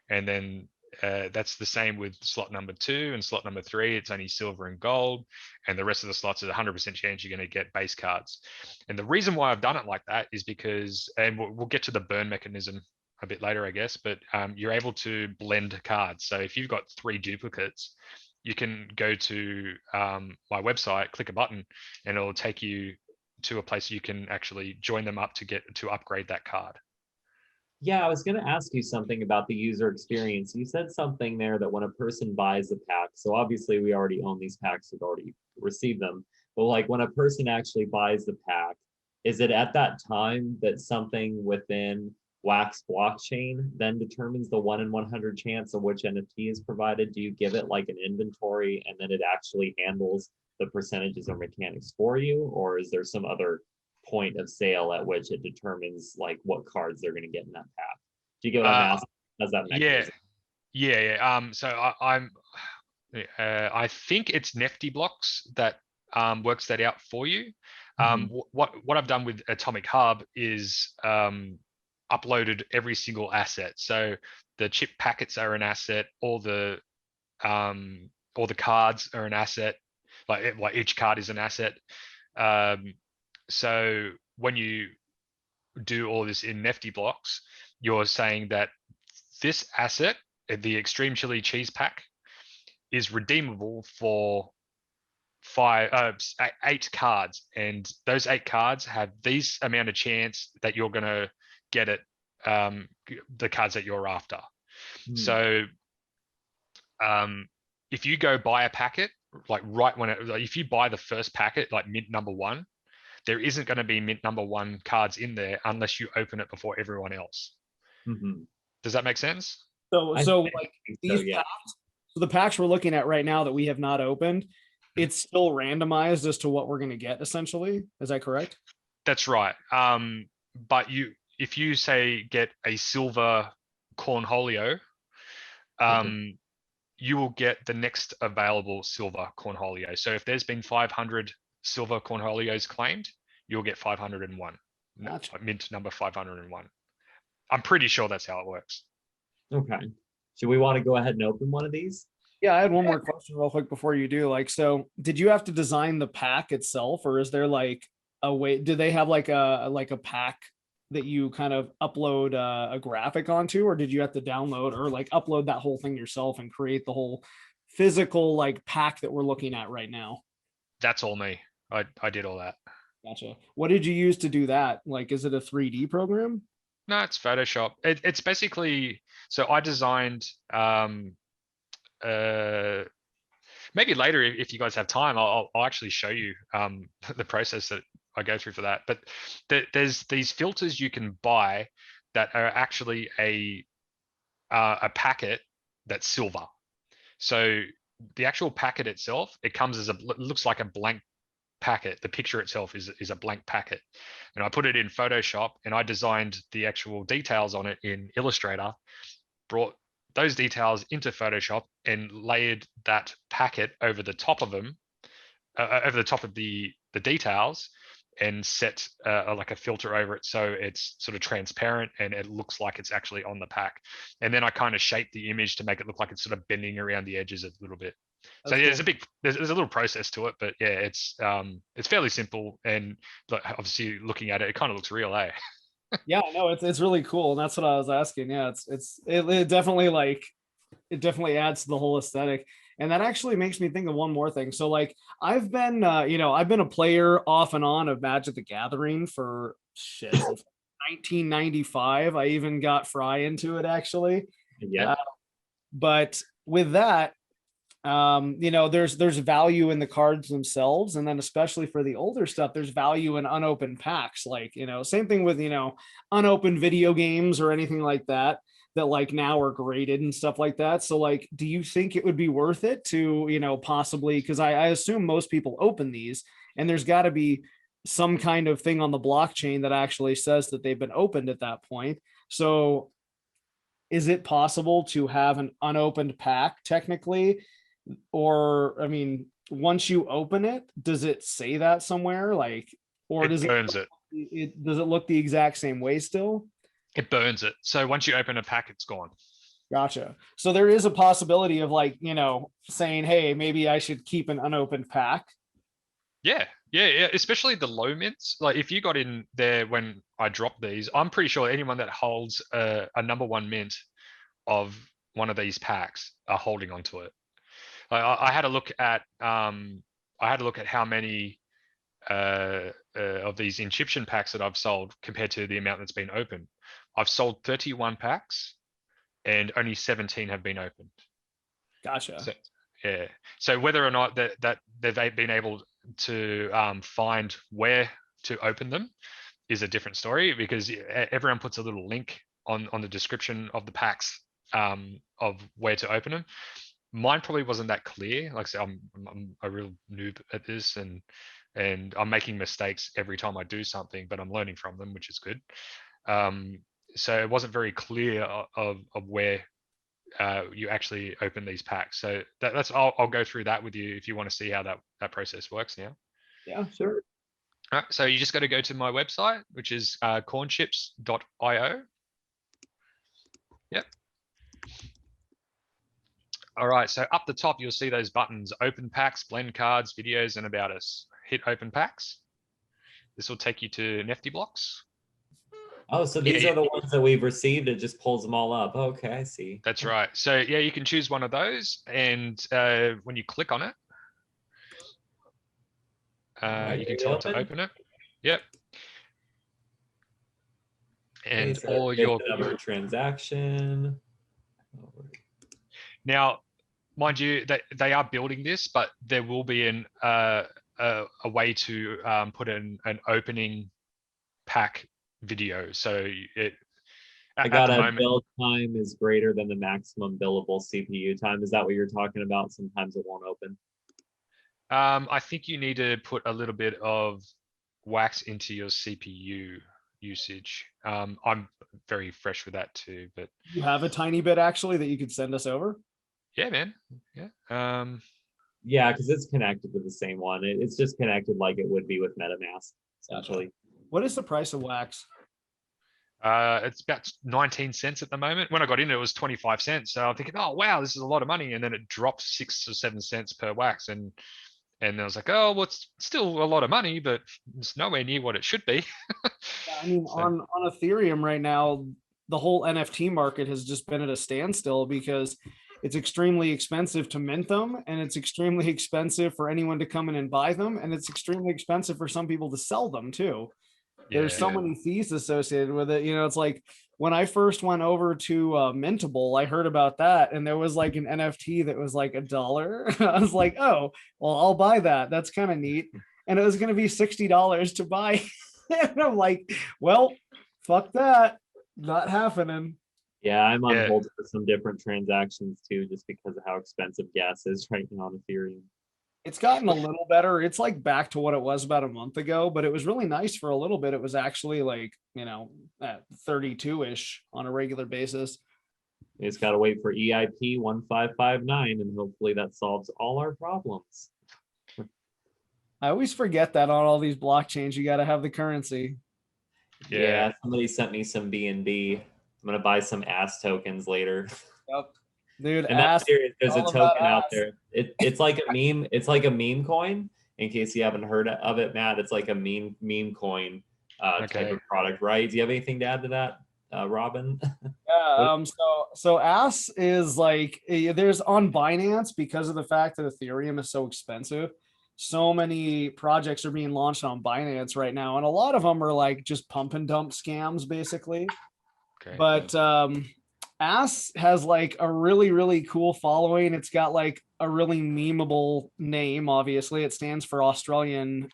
And then that's the same with slot number 2 and slot number 3. It's only silver and gold, and the rest of the slots is 100% chance you're going to get base cards. And the reason why I've done it like that is because, and we'll get to the burn mechanism a bit later, I guess, but you're able to blend cards. So if you've got 3 duplicates, you can go to my website, click a button, and it'll take you to a place you can actually join them up to upgrade that card. Yeah, I was going to ask you something about the user experience. You said something there that when a person buys a pack, so obviously we already own these packs, we've already received them, but like when a person actually buys the pack, is it at that time that something within Wax blockchain then determines the 1 in 100 chance of which NFT is provided? Do you give it like an inventory and then it actually handles the percentages or mechanics for you? Or is there some other point of sale at which it determines like what cards they're going to get in that pack? Do you get what I'm asking? How's that mechanism? Yeah. So I think it's NFT Blocks that works that out for you. What I've done with Atomic Hub is uploaded every single asset. So the chip packets are an asset, all the cards are an asset, like each card is an asset. So when you do all this in NFT blocks, you're saying that this asset, the Extreme Chili Cheese Pack, is redeemable for 8 cards, and those 8 cards have these amount of chance that you're gonna get it, the cards that you're after. So if you go buy a packet, like right when if you buy the first packet, like mint number 1, there isn't going to be mint number 1 cards in there unless you open it before everyone else. Does that make sense? So like these yeah. packs, so the packs we're looking at right now that we have not opened, it's still randomized as to what we're going to get, essentially. Is that correct? That's right. But if you say get a silver cornholio, you will get the next available silver cornholio. So if there's been 500 silver cornholios claimed, you'll get 501. Gotcha. Mint number 501. I'm pretty sure that's how it works. Okay. Should we want to go ahead and open one of these? Yeah, I had one more question real quick before you do. Like, so did you have to design the pack itself, or is there like a way? Do they have like a pack that you kind of upload a graphic onto, or did you have to download or like upload that whole thing yourself and create the whole physical like pack that we're looking at right now? That's all me. I did all that. Gotcha. What did you use to do that? Like, is it a 3D program? No, it's Photoshop. It's basically, so I designed, maybe later if you guys have time, I'll actually show you the process that I go through for that. But there's these filters you can buy that are actually a packet that's silver. So the actual packet itself, it comes as looks like a blank packet. The picture itself is a blank packet, and I put it in Photoshop, and I designed the actual details on it in Illustrator, brought those details into Photoshop, and layered that packet over the top of them, over the top of the details, and set like a filter over it so it's sort of transparent and it looks like it's actually on the pack. And then I kind of shaped the image to make it look like it's sort of bending around the edges a little bit. So yeah, there's a little process to it, but yeah, it's fairly simple, and obviously looking at it, it kind of looks real, eh? Yeah, no, it's really cool, and that's what I was asking. Yeah, it definitely it definitely adds to the whole aesthetic. And that actually makes me think of one more thing. So like I've been I've been a player off and on of Magic the Gathering for since 1995. I even got Fry into it actually. Yeah. But with that, there's value in the cards themselves, and then especially for the older stuff, there's value in unopened packs. Like, same thing with unopened video games or anything like that like now are graded and stuff like that. So like, do you think it would be worth it to possibly, because I assume most people open these, and there's got to be some kind of thing on the blockchain that actually says that they've been opened at that point. So is it possible to have an unopened pack technically? Or, I mean, once you open it, does it say that somewhere? Like, or does burns it does it look the exact same way still? It burns it. So once you open a pack, it's gone. Gotcha. So there is a possibility of like, saying, hey, maybe I should keep an unopened pack. Yeah. Especially the low mints. Like if you got in there when I dropped these, I'm pretty sure anyone that holds a number 1 mint of one of these packs are holding onto it. I had a look at how many of these Inception packs that I've sold compared to the amount that's been opened. I've sold 31 packs, and only 17 have been opened. Gotcha. So, yeah. So whether or not that they've been able to find where to open them is a different story, because everyone puts a little link on the description of the packs of where to open them. Mine probably wasn't that clear. Like I said, I'm a real noob at this, and I'm making mistakes every time I do something, but I'm learning from them, which is good. So it wasn't very clear of where you actually open these packs. So that's I'll go through that with you if you want to see how that process works now. Yeah, sure. All right, so you just got to go to my website, which is cornchips.io. Yep. All right, so up the top, you'll see those buttons: open packs, blend cards, videos, and about us. Hit open packs. This will take you to NFT blocks. Oh, so these are the ones that we've received. It just pulls them all up. Okay, I see. That's right. So yeah, you can choose one of those, and when you click on it, you can tell it to open it. Yep. And all your transaction. Now, mind you, that they are building this, but there will be a way to put in an opening pack video. So I got a build time is greater than the maximum billable CPU time. Is that what you're talking about? Sometimes it won't open. I think you need to put a little bit of wax into your CPU usage. I'm very fresh with that too, but you have a tiny bit actually that you could send us over. Yeah, man. Yeah. Yeah, because it's connected to the same one. It's just connected like it would be with MetaMask, essentially. What is the price of wax? It's about 19 cents at the moment. When I got in, it was 25 cents. So I'm thinking, oh wow, this is a lot of money. And then it dropped 6 or 7 cents per wax. And I was like, oh, well, it's still a lot of money, but it's nowhere near what it should be. Yeah, I mean, on Ethereum right now, the whole NFT market has just been at a standstill because it's extremely expensive to mint them, and it's extremely expensive for anyone to come in and buy them, and it's extremely expensive for some people to sell them too. There's so many fees associated with it. You know, it's like when I first went over to Mintable, I heard about that, and there was like an NFT that was like $1. I was like, oh, well, I'll buy that. That's kind of neat. And it was going to be $60 to buy. And I'm like, well, fuck that. Not happening. Yeah, I'm on hold for some different transactions too, just because of how expensive gas is right now on Ethereum. It's gotten a little better. It's like back to what it was about a month ago, but it was really nice for a little bit. It was actually like, you know, at 32-ish on a regular basis. We just got to wait for EIP 1559, and hopefully that solves all our problems. I always forget that on all these blockchains, you got to have the currency. Yeah, somebody sent me some BNB. I'm going to buy some ass tokens later. Yep. Dude, and that's serious. There's a token out there. It's like a meme. It's like a meme coin. In case you haven't heard of it, Matt, it's like a meme coin type of product, right? Do you have anything to add to that, Robin? Yeah. So ass is like there's on Binance, because of the fact that Ethereum is so expensive. So many projects are being launched on Binance right now, and a lot of them are like just pump and dump scams, basically. Okay. But Ass has like a really, really cool following. It's got like a really memeable name. Obviously, it stands for Australian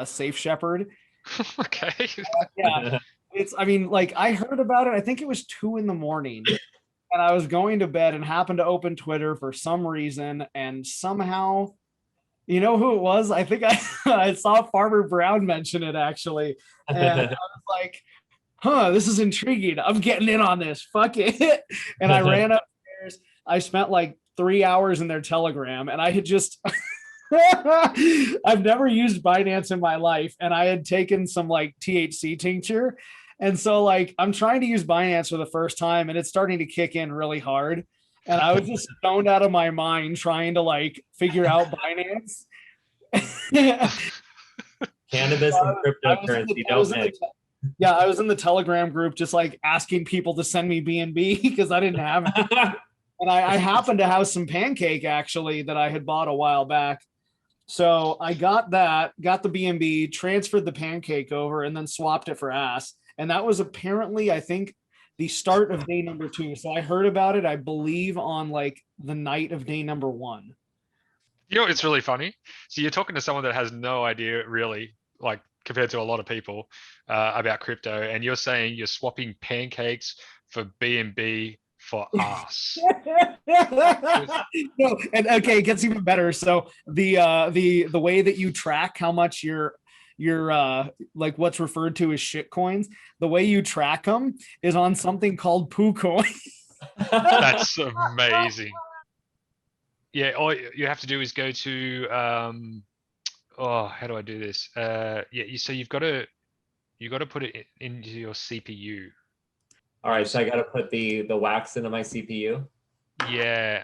Safe Shepherd. Okay. Yeah. I mean, like I heard about it. I think it was 2 a.m, and I was going to bed and happened to open Twitter for some reason, and somehow, you know who it was? I think I saw Farmer Brown mention it actually, and I was like, huh, this is intriguing. I'm getting in on this. Fuck it. And I ran upstairs. I spent like 3 hours in their Telegram, and I had just I've never used Binance in my life, and I had taken some like THC tincture. And so like I'm trying to use Binance for the first time, and it's starting to kick in really hard. And I was just stoned out of my mind trying to like figure out Binance. Cannabis and cryptocurrency don't mix. Yeah, I was in the Telegram group just like asking people to send me BNB because I didn't have it. And I happened to have some pancake actually that I had bought a while back. So I got that, got the BNB, transferred the pancake over, and then swapped it for ass. And that was apparently, I think, the start of day number 2. So I heard about it, I believe, on like the night of day number 1. You know, it's really funny. So you're talking to someone that has no idea really, like compared to a lot of people about crypto, and you're saying you're swapping pancakes for BNB for us. No, and okay, it gets even better. So the way that you track how much your like what's referred to as shit coins, the way you track them is on something called poo coin. That's amazing. Yeah, all you have to do is go to oh, how do I do this? Yeah, so you've got to put it into your CPU. All right, so I got to put the wax into my CPU. Yeah,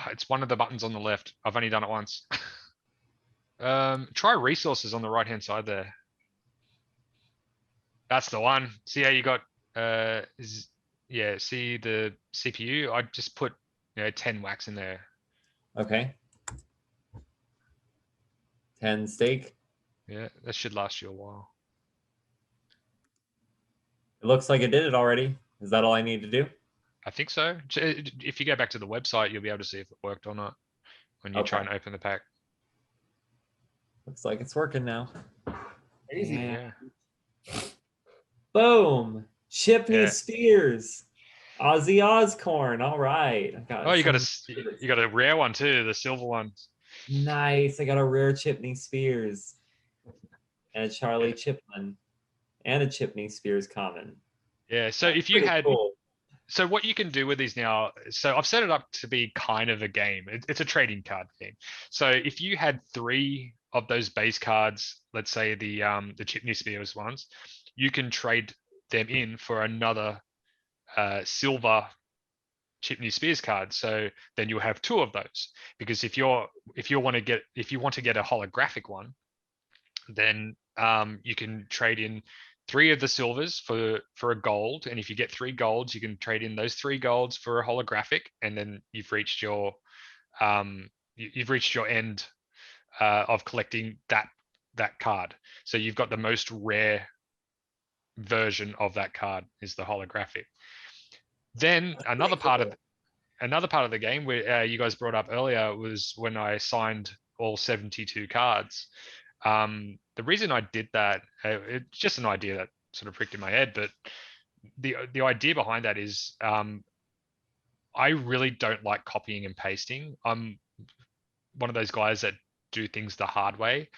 it's one of the buttons on the left. I've only done it once. Try resources on the right hand side there. That's the one. See how you got yeah, see the CPU? I just put 10 wax in there. Okay. 10 steak. Yeah, that should last you a while. It looks like it did it already. Is that all I need to do? I think so. If you go back to the website, you'll be able to see if it worked or not when you try and open the pack. Looks like it's working now. Crazy. Yeah. Boom. Chipney Yeah. Spears. Ozzy Osbourne. All right. Oh, you got a rare one too, the silver one. Nice. I got a rare Chipney Spears. And a Charlie Chiplin. And a Chipney Spears common. Yeah. So if you had cool. So what you can do with these now, so I've set it up to be kind of a game. It's a trading card game. So if you had 3 of those base cards, let's say the Chipney Spears ones, you can trade them in for another silver Chipney Spears card. So then you'll have 2 of those. Because if you want to get a holographic one, then you can trade in 3 of the silvers for a gold, and if you get 3 golds, you can trade in those 3 golds for a holographic, and then you've reached your end of collecting that card. So you've got the most rare version of that card is the holographic. Then another part of the game where you guys brought up earlier was when I signed all 72 cards. The reason I did that, it's just an idea that sort of pricked in my head, but the idea behind that is I really don't like copying and pasting. I'm one of those guys that do things the hard way.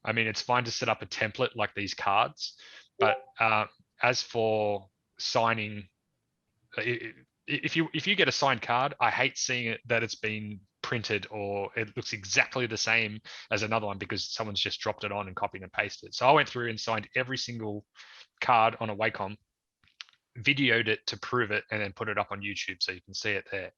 I mean, it's fine to set up a template like these cards, but as for signing, if you get a signed card, I hate seeing it that it's been printed or it looks exactly the same as another one because someone's just dropped it on and copied and pasted. So I went through and signed every single card on a Wacom, videoed it to prove it, and then put it up on YouTube so you can see it there.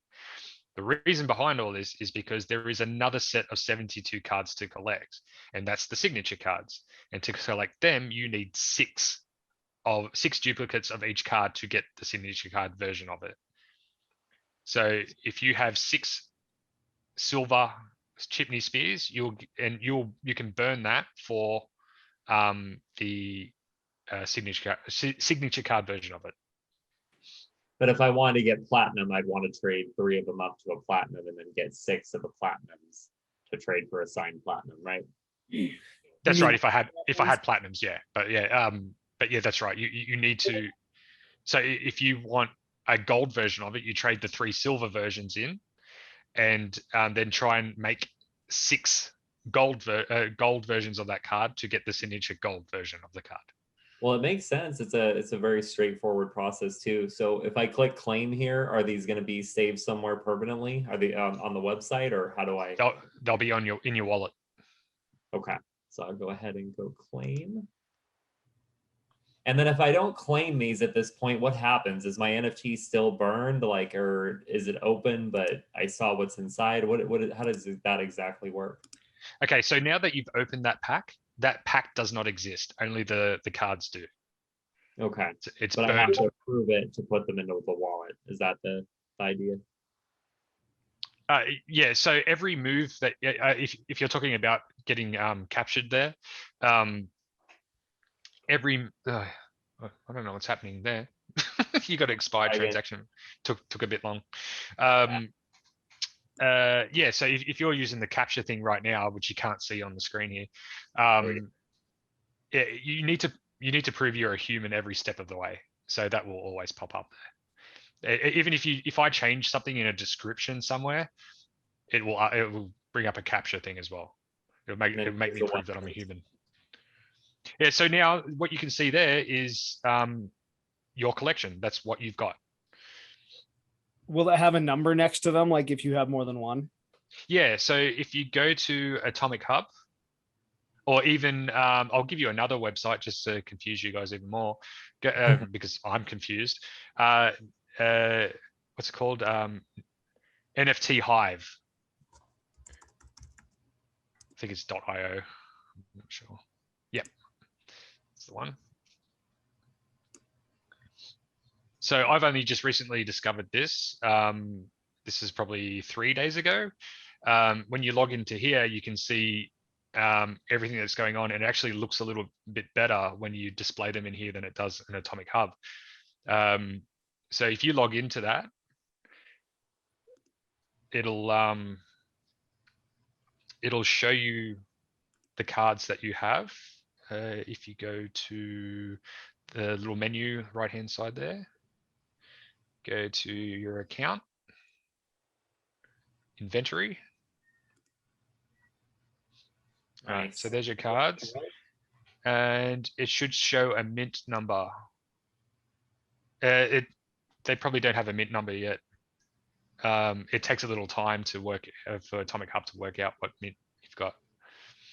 The reason behind all this is because there is another set of 72 cards to collect, and that's the signature cards. And to collect them, you need 6 duplicates of each card to get the signature card version of it. So if you have 6 silver Chipney Spears, you can burn that for the signature card version of it. But if I wanted to get platinum, I'd want to trade 3 of them up to a platinum and then get 6 of the platinums to trade for a signed platinum, right? That's right. If I had platinums, yeah. But yeah, that's right. You need to. So if you want a gold version of it, you trade the 3 silver versions in, and then try and make 6 gold versions of that card to get the signature gold version of the card. Well, it makes sense. It's a very straightforward process too. So if I click claim here, are these going to be saved somewhere permanently? Are they on the website, or how do I? They'll be in your wallet. Okay, so I'll go ahead and go claim. And then if I don't claim these at this point, what happens? Is my NFT still burned, or is it open, but I saw what's inside? How does that exactly work? Okay, so now that you've opened that pack does not exist. Only the cards do. Okay, it's but burned. I have to approve it to put them into the wallet. Is that the idea? Yeah. So every move that if you're talking about getting captured there, I don't know what's happening there. You got an expired transaction. Took a bit long. Yeah, so if you're using the capture thing right now, which you can't see on the screen here, yeah, you need to prove you're a human every step of the way. So that will always pop up there. Even if I change something in a description somewhere, it will bring up a capture thing as well. It'll make me prove that I'm a human. Yeah, so now what you can see there is your collection. That's what you've got. Will it have a number next to them, like if you have more than one? Yeah, so if you go to Atomic Hub, or even I'll give you another website just to confuse you guys even more, because I'm confused. What's it called? NFT Hive. I think it's .io. I'm not sure. Yep, it's the one. So I've only just recently discovered this. This is probably 3 days ago. When you log into here, you can see everything that's going on, and it actually looks a little bit better when you display them in here than it does in Atomic Hub. So if you log into that, it'll show you the cards that you have. If you go to the little menu right hand side there, go to your account, inventory. All right, so there's your cards, and it should show a mint number. They probably don't have a mint number yet. It takes a little time to work for Atomic Hub to work out what mint you've got.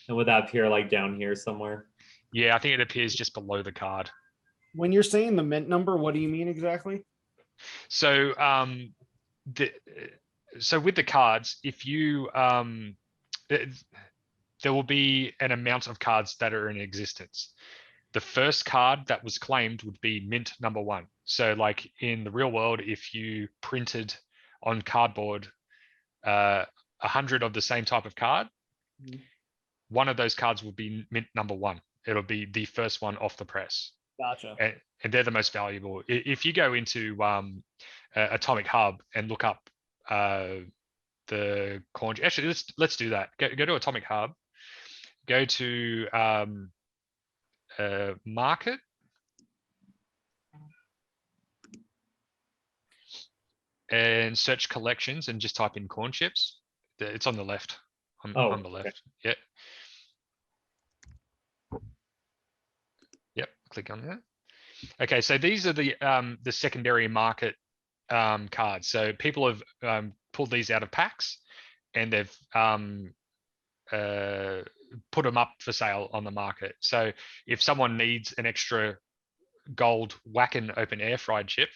And would that appear like down here somewhere? Yeah, I think it appears just below the card. When you're saying the mint number, what do you mean exactly? So so with the cards, if you there will be an amount of cards that are in existence. The first card that was claimed would be mint number 1. So like in the real world, if you printed on cardboard 100 of the same type of card, one of those cards will be mint number 1. It'll be the first one off the press. Gotcha. And they're the most valuable. If you go into Atomic Hub and look up the coin, actually let's do that. Go to Atomic Hub, go to market, and search collections and just type in corn chips. It's on the left. On the left. Okay. Yep. Click on that. Okay, so these are the secondary market cards. So people have pulled these out of packs, and they've put them up for sale on the market. So if someone needs an extra gold Wacken open air fried chip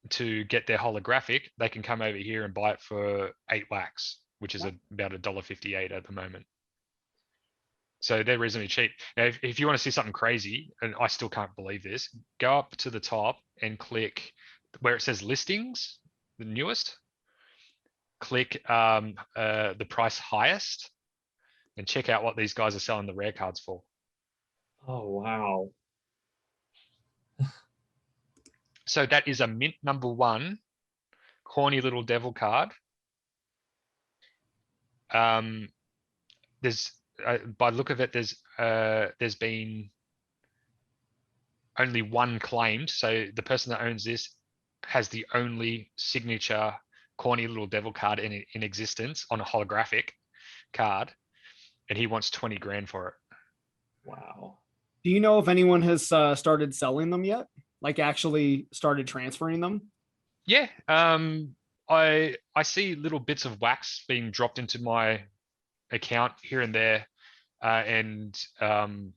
to get their holographic, they can come over here and buy it for 8 wax, which is about $1.58 at the moment. So they're reasonably cheap. Now, if you want to see something crazy, and I still can't believe this, go up to the top and click where it says listings, the newest. Click the price highest, and check out what these guys are selling the rare cards for. Oh, wow. So that is a mint number 1 corny little devil card. There's by the look of it, there's been only one claimed. So the person that owns this has the only signature corny little devil card in existence on a holographic card, and he wants 20 grand for it. Wow. Do you know if anyone has started selling them yet? Like actually started transferring them? Yeah. I see little bits of wax being dropped into my account here and there, and I'm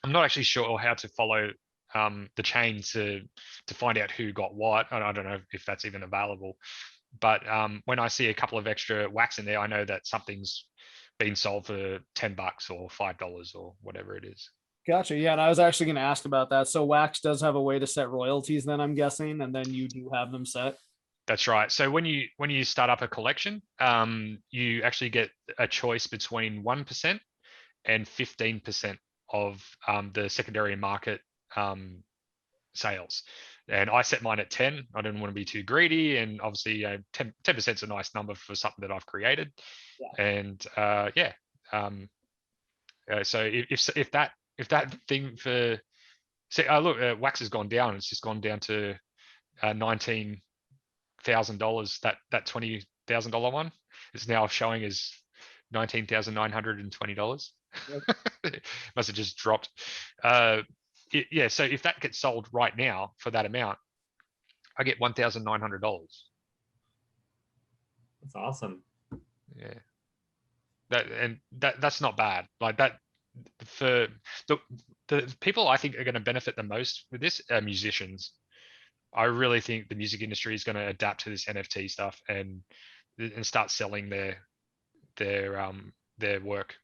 not actually sure how to follow the chain to find out who got what. I don't know if that's even available, but when I see a couple of extra wax in there, I know that something's been sold for $10 or $5 or whatever it is. Gotcha. Yeah, and I was actually going to ask about that. So Wax does have a way to set royalties, then I'm guessing, and then you do have them set. That's right. So when you start up a collection, you actually get a choice between 1% and 15% of the secondary market sales. And I set mine at 10. I didn't want to be too greedy, and obviously 10% is a nice number for something that I've created. Yeah. And so if that thing for look, wax has gone down. It's just gone down to $19,000. That $20,000 one is now showing as $19,920. Yep. Must have just dropped. Yeah, so if that gets sold right now for that amount, I get $1,900. That's awesome. Yeah. That's not bad. Like that, for the people I think are going to benefit the most with this are musicians. I really think the music industry is going to adapt to this NFT stuff and start selling their work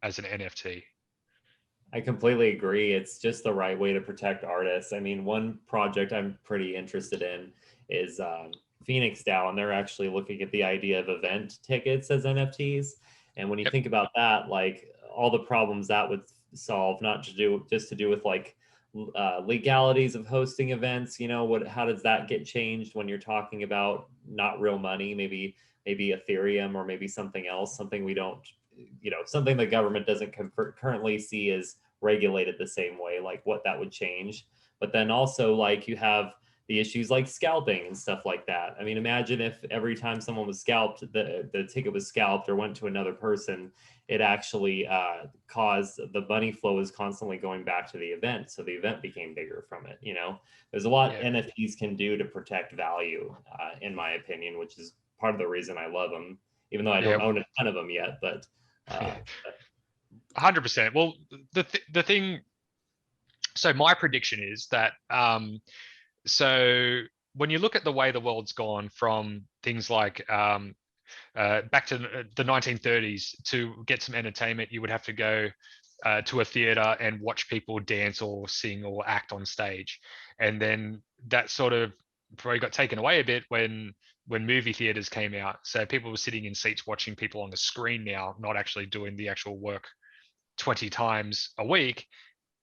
as an NFT. I completely agree. It's just the right way to protect artists. I mean, one project I'm pretty interested in is Phoenix DAO, and they're actually looking at the idea of event tickets as NFTs. And when you Yep. think about that, like all the problems that would solve, not to do with like legalities of hosting events, you know, how does that get changed when you're talking about not real money, maybe Ethereum or maybe something else, something we don't, you know, something the government doesn't currently see as regulated the same way, like what that would change. But then also like you have the issues like scalping and stuff like that. I mean, imagine if every time someone was scalped, the ticket was scalped or went to another person, it actually caused the money flow is constantly going back to the event. So the event became bigger from it. You know, there's a lot Yeah. NFTs can do to protect value, in my opinion, which is part of the reason I love them, even though I don't own a ton of them yet. But 100%. Well, the thing. So my prediction is that so when you look at the way the world's gone from things like back to the 1930s, to get some entertainment, you would have to go to a theater and watch people dance or sing or act on stage. And then that sort of probably got taken away a bit when movie theaters came out. So people were sitting in seats watching people on the screen now, not actually doing the actual work 20 times a week.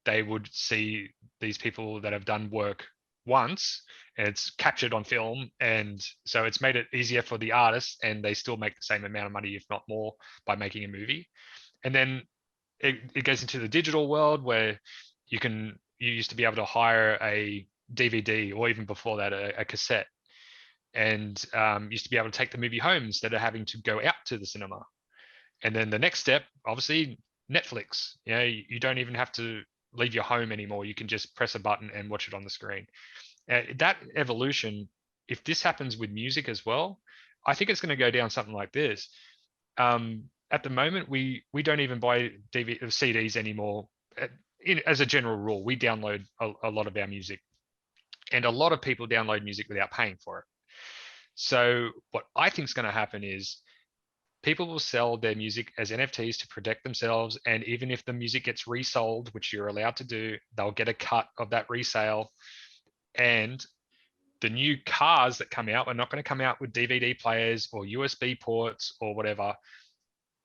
They would see these people that have done work once, and it's captured on film, and so it's made it easier for the artists, and they still make the same amount of money, if not more, by making a movie. And then it goes into the digital world where you used to be able to hire a DVD, or even before that a cassette, and used to be able to take the movie home instead of having to go out to the cinema. And then the next step, obviously, Netflix. You know, you don't even have to leave your home anymore. You can just press a button and watch it on the screen. That evolution, if this happens with music as well, I think it's going to go down something like this. At the moment, we don't even buy CDs anymore. As a general rule, we download a lot of our music, and a lot of people download music without paying for it. So what I think is going to happen is people will sell their music as NFTs to protect themselves. And even if the music gets resold, which you're allowed to do, they'll get a cut of that resale. And the new cars that come out are not going to come out with DVD players or USB ports or whatever.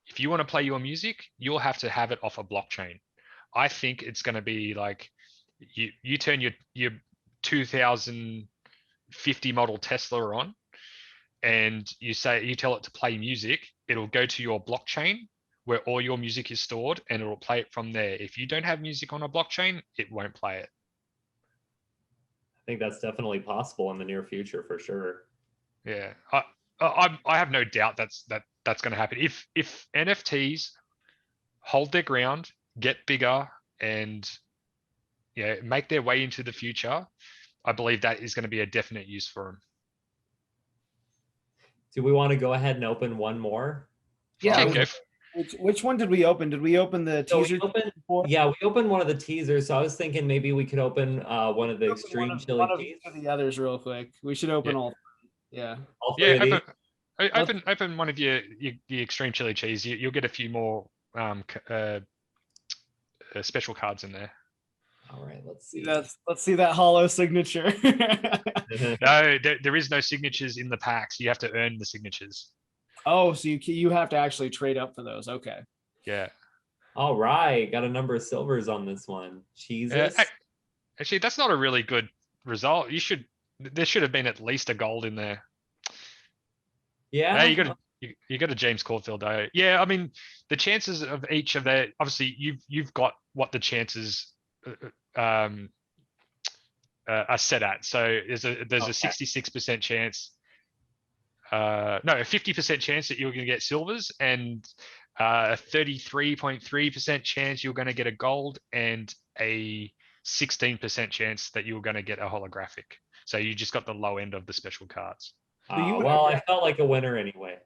If you want to play your music, you'll have to have it off a blockchain. I think it's going to be like you turn your 2050 model Tesla on, and you tell it to play music, it'll go to your blockchain where all your music is stored, and it'll play it from there. If you don't have music on a blockchain, it won't play it. I think that's definitely possible in the near future for sure. Yeah, I have no doubt that's going to happen. If NFTs hold their ground, get bigger, and make their way into the future, I believe that is going to be a definite use for them. Do we want to go ahead and open one more? Yeah. Which one did we open? Did we open the teaser? Yeah, we opened one of the teasers. So I was thinking maybe we could open one of the extreme chili cheese. One of the others real quick. We should open all. Yeah. All three of these. Open one of your extreme chili cheese. You'll get a few more special cards in there. All right, let's see. Let's see that hollow signature. No, there is no signatures in the packs. You have to earn the signatures. Oh, so you have to actually trade up for those. Okay. Yeah. All right, got a number of silvers on this one. Jesus. Actually, that's not a really good result. There should have been at least a gold in there. Yeah. You got a James Caulfield though. Yeah, I mean the chances of each of that. Obviously, you've got what the chances are set at. So there's a 66% chance. No, a 50% chance that you're going to get silvers, and a 33.3% chance you're going to get a gold, and a 16% chance that you're going to get a holographic. So you just got the low end of the special cards. Well, I felt like a winner anyway.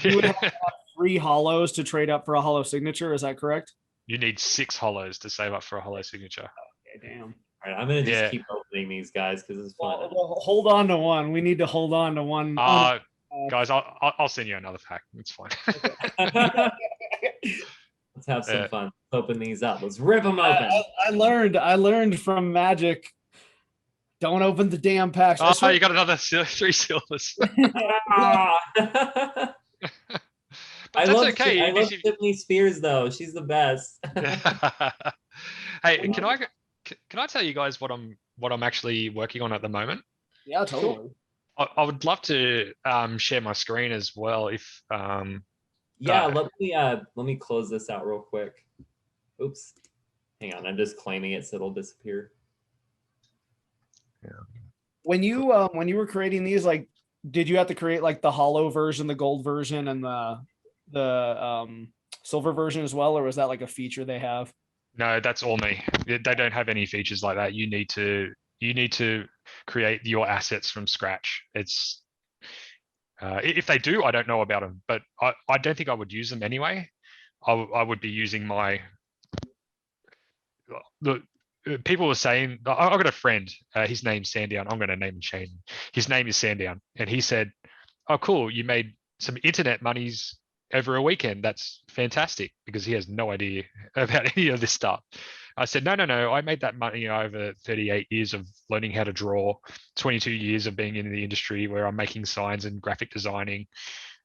You would have 3 hollows to trade up for a hollow signature. Is that correct? You need 6 hollows to save up for a hollow signature. Okay, damn. All right, I'm gonna just Yeah. keep opening these guys because it's fun. Well, hold on to one. We need to hold on to one. Guys, I'll send you another pack. It's fine. Let's have some fun. Let's open these up. Let's rip them open. I learned from Magic. Don't open the damn packs. Oh, you got another 3 silvers. I love Tiffany Spears though. She's the best. Hey, can I tell you guys what I'm actually working on at the moment? Yeah, totally. I would love to share my screen as well. If yeah, let me close this out real quick. Oops, hang on. I'm just claiming it so it'll disappear. Yeah. When you were creating these, like, did you have to create like the hollow version, the gold version, and the silver version as well, or was that like a feature they have? No, that's all me. They don't have any features like that. You need to create your assets from scratch. It's if they do, I don't know about them, but I don't think I would use them anyway. I would be using the people were saying, I got a friend, his name's Sandown. I'm going to name and shame. His name is Sandown, and he said, "Oh, cool, you made some internet monies over a weekend. That's fantastic," because he has no idea about any of this stuff. I said, no, I made that money over 38 years of learning how to draw, 22 years of being in the industry where I'm making signs and graphic designing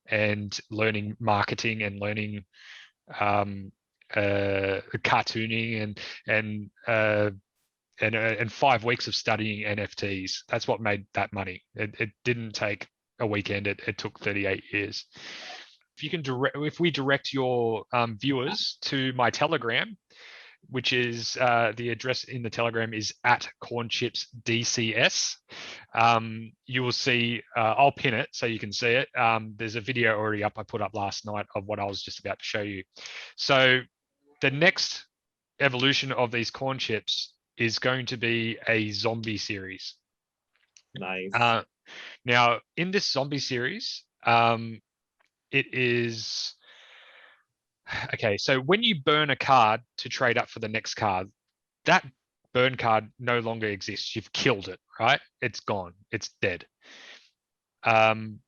and learning marketing and learning cartooning and 5 weeks of studying NFTs. That's what made that money. It didn't take a weekend. It took 38 years. If we direct your viewers to my Telegram, which is the address in the Telegram is @cornchipsdcs. You will see, I'll pin it so you can see it. There's a video already up I put up last night of what I was just about to show you. So the next evolution of these corn chips is going to be a zombie series. Nice. Now, in this zombie series, it is... Okay, so when you burn a card to trade up for the next card, that burn card no longer exists. You've killed it, right? It's gone. It's dead. I'm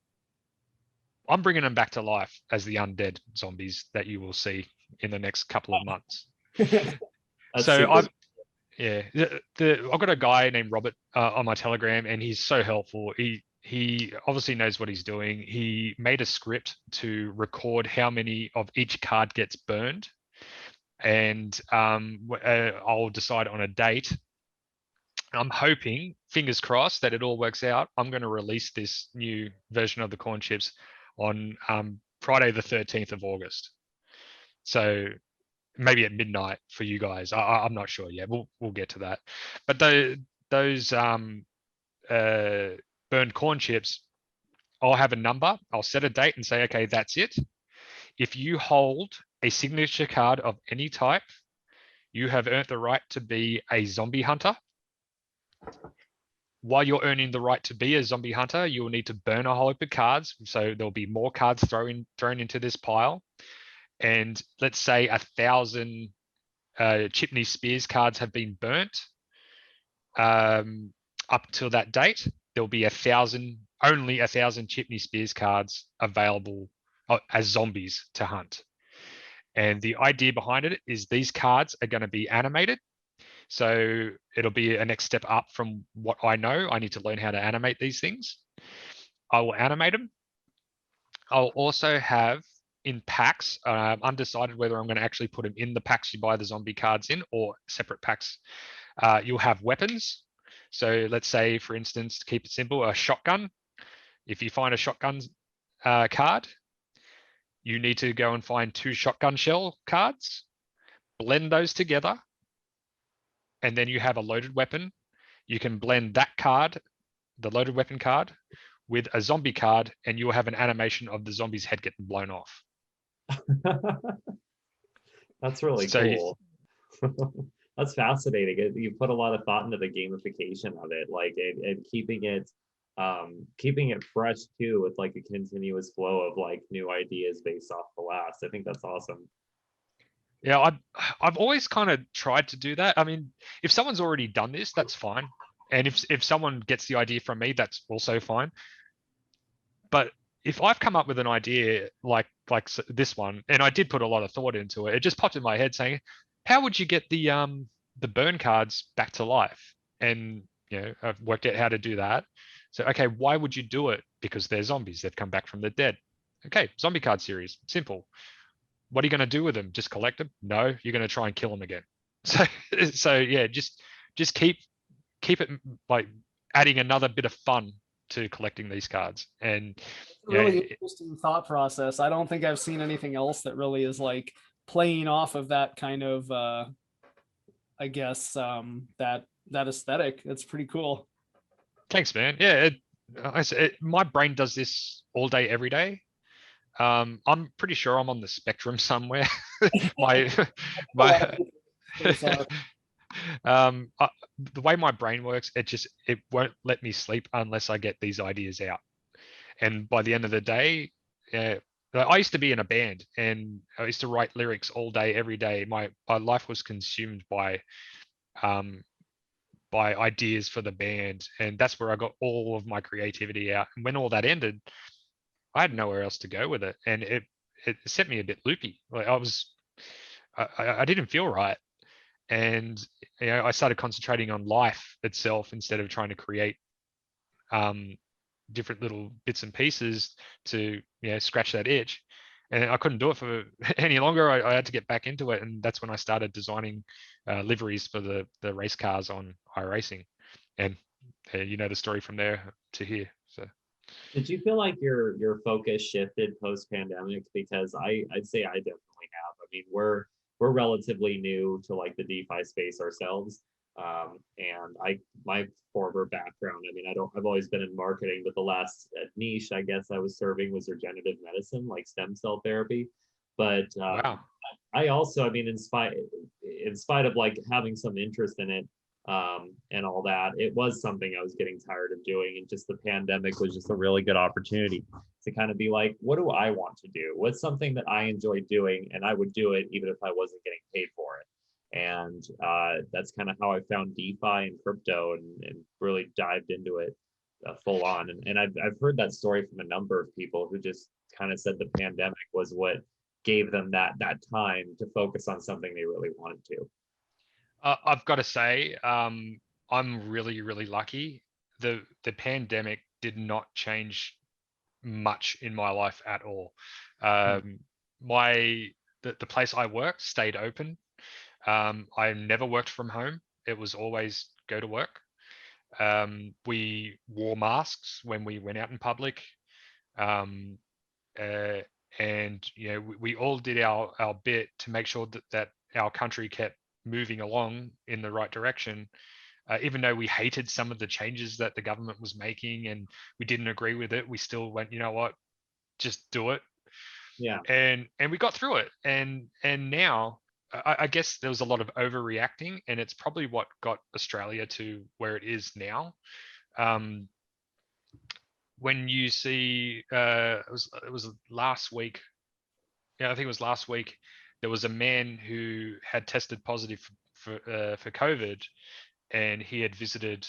bringing them back to life as the undead zombies that you will see in the next couple of months. So I've got a guy named Robert on my Telegram, and he's so helpful. He obviously knows what he's doing. He made a script to record how many of each card gets burned, and I'll decide on a date. I'm hoping, fingers crossed, that it all works out. I'm going to release this new version of the corn chips on Friday the 13th of August. So maybe at midnight for you guys. I'm not sure yet. We'll get to that. But those burned corn chips, I'll have a number. I'll set a date and say, okay, that's it. If you hold a signature card of any type, you have earned the right to be a zombie hunter. While you're earning the right to be a zombie hunter, you will need to burn a whole heap of cards. So there'll be more cards thrown into this pile. And let's say 1,000 Chipney Spears cards have been burnt up till that date. There'll be only 1,000 Chipney Spears cards available as zombies to hunt. And the idea behind it is these cards are going to be animated. So it'll be a next step up from what I know. I need to learn how to animate these things. I will animate them. I'll also have in packs, undecided whether I'm going to actually put them in the packs you buy the zombie cards in or separate packs. You'll have weapons. So let's say, for instance, to keep it simple, a shotgun. If you find a shotgun card, you need to go and find 2 shotgun shell cards, blend those together, and then you have a loaded weapon. You can blend that card, the loaded weapon card, with a zombie card, and you'll have an animation of the zombie's head getting blown off. That's really cool. That's fascinating. You put a lot of thought into the gamification of it, like and keeping it keeping it fresh too, with like a continuous flow of like new ideas based off the last. I think that's awesome. Yeah, I've always kind of tried to do that. I mean, if someone's already done this, that's fine. And if someone gets the idea from me, that's also fine. But if I've come up with an idea like this one, and I did put a lot of thought into it, it just popped in my head saying, how would you get the burn cards back to life? And I've worked out how to do that. So okay, why would you do it? Because they're zombies. They've come back from the dead. Okay, zombie card series, simple. What are you going to do with them? Just collect them? No, you're going to try and kill them again. So yeah, just keep it like adding another bit of fun to collecting these cards. And Really interesting thought process. I don't think I've seen anything else that really is like playing off of that kind of I guess that aesthetic. It's pretty cool. Thanks, man. Yeah, my brain does this all day, every day. I'm pretty sure I'm on the spectrum somewhere. my the way my brain works, it won't let me sleep unless I get these ideas out. And by the end of the day, I used to be in a band and I used to write lyrics all day, every day. My life was consumed by ideas for the band, and that's where I got all of my creativity out. And when all that ended, I had nowhere else to go with it, and it set me a bit loopy. Like I didn't feel right, and I started concentrating on life itself instead of trying to create different little bits and pieces to scratch that itch. And I couldn't do it for any longer. I had to get back into it, and that's when I started designing liveries for the race cars on iRacing. And you know the story from there to here. So, did you feel like your focus shifted post pandemic? Because I'd say I definitely have. I mean, we're relatively new to like the DeFi space ourselves. And my former background, I mean, I've always been in marketing, but the last niche I guess I was serving was regenerative medicine, like stem cell therapy. But wow. I also, I mean, in spite of like having some interest in it, and all that, it was something I was getting tired of doing, and just the pandemic was just a really good opportunity to kind of be like, what do I want to do? What's something that I enjoy doing, and I would do it even if I wasn't getting paid for it. And that's kind of how I found DeFi and crypto, and really dived into it full on. And I've heard that story from a number of people who just kind of said the pandemic was what gave them that time to focus on something they really wanted to. I've got to say, I'm really, really lucky. The pandemic did not change much in my life at all. The place I worked stayed open. I never worked from home. It was always go to work. We wore masks when we went out in public. And we all did our bit to make sure that our country kept moving along in the right direction. Even though we hated some of the changes that the government was making and we didn't agree with it, we still went, you know what, just do it. Yeah. And we got through it. And now I guess there was a lot of overreacting, and it's probably what got Australia to where it is now. When you see, it was last week. Yeah, I think it was last week. There was a man who had tested positive for COVID, and he had visited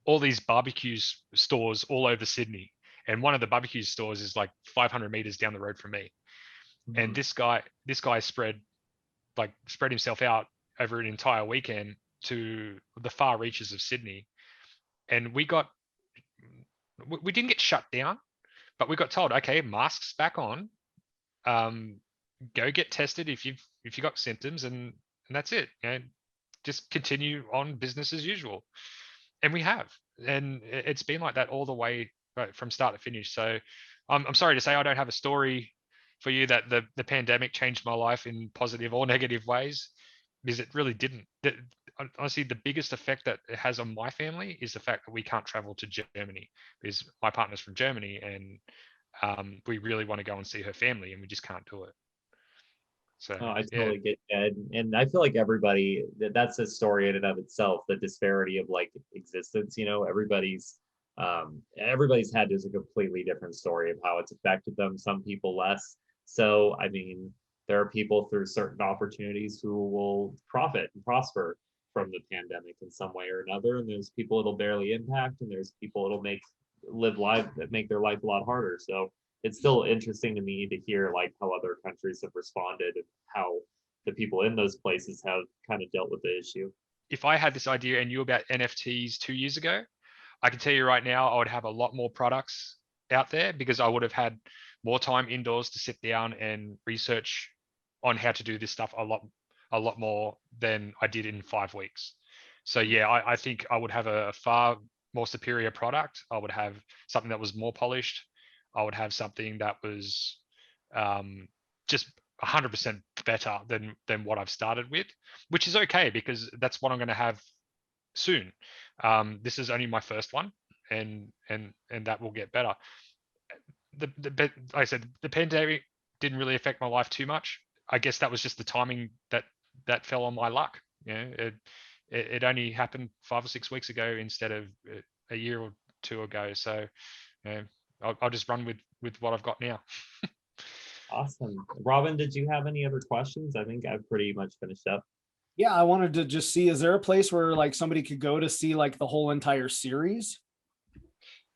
all these barbecue stores all over Sydney. And one of the barbecue stores is like 500 meters down the road from me. Mm-hmm. And this guy spread himself out over an entire weekend to the far reaches of Sydney. And we didn't get shut down, but we got told, okay, masks back on, go get tested if you got symptoms, and that's it. Just continue on business as usual. And we have, and it's been like that all the way from start to finish. So I'm sorry to say I don't have a story for you that the pandemic changed my life in positive or negative ways, because it really didn't. Honestly, the biggest effect that it has on my family is the fact that we can't travel to Germany, because my partner's from Germany, and we really want to go and see her family, and we just can't do it. So I totally get that. And I feel like everybody, that's a story in and of itself, the disparity of like existence. Everybody's Everybody's had just a completely different story of how it's affected them, some people less. So, I mean, there are people through certain opportunities who will profit and prosper from the pandemic in some way or another. And there's people it'll barely impact, and there's people it'll make their life a lot harder. So it's still interesting to me to hear like how other countries have responded and how the people in those places have kind of dealt with the issue. If I had this idea and knew about NFTs 2 years ago, I can tell you right now, I would have a lot more products out there because I would have had more time indoors to sit down and research on how to do this stuff a lot more than I did in 5 weeks. So yeah, I think I would have a far more superior product. I would have something that was more polished. I would have something that was just 100% better than what I've started with, which is okay because that's what I'm going to have soon. This is only my first one, and that will get better. Like I said, the pandemic didn't really affect my life too much. I guess that was just the timing that fell on my luck. It only happened 5 or 6 weeks ago instead of a year or two ago. So I'll just run with what I've got now. Awesome. Robin, did you have any other questions? I think I've pretty much finished up. Yeah, I wanted to just see, is there a place where like somebody could go to see like the whole entire series?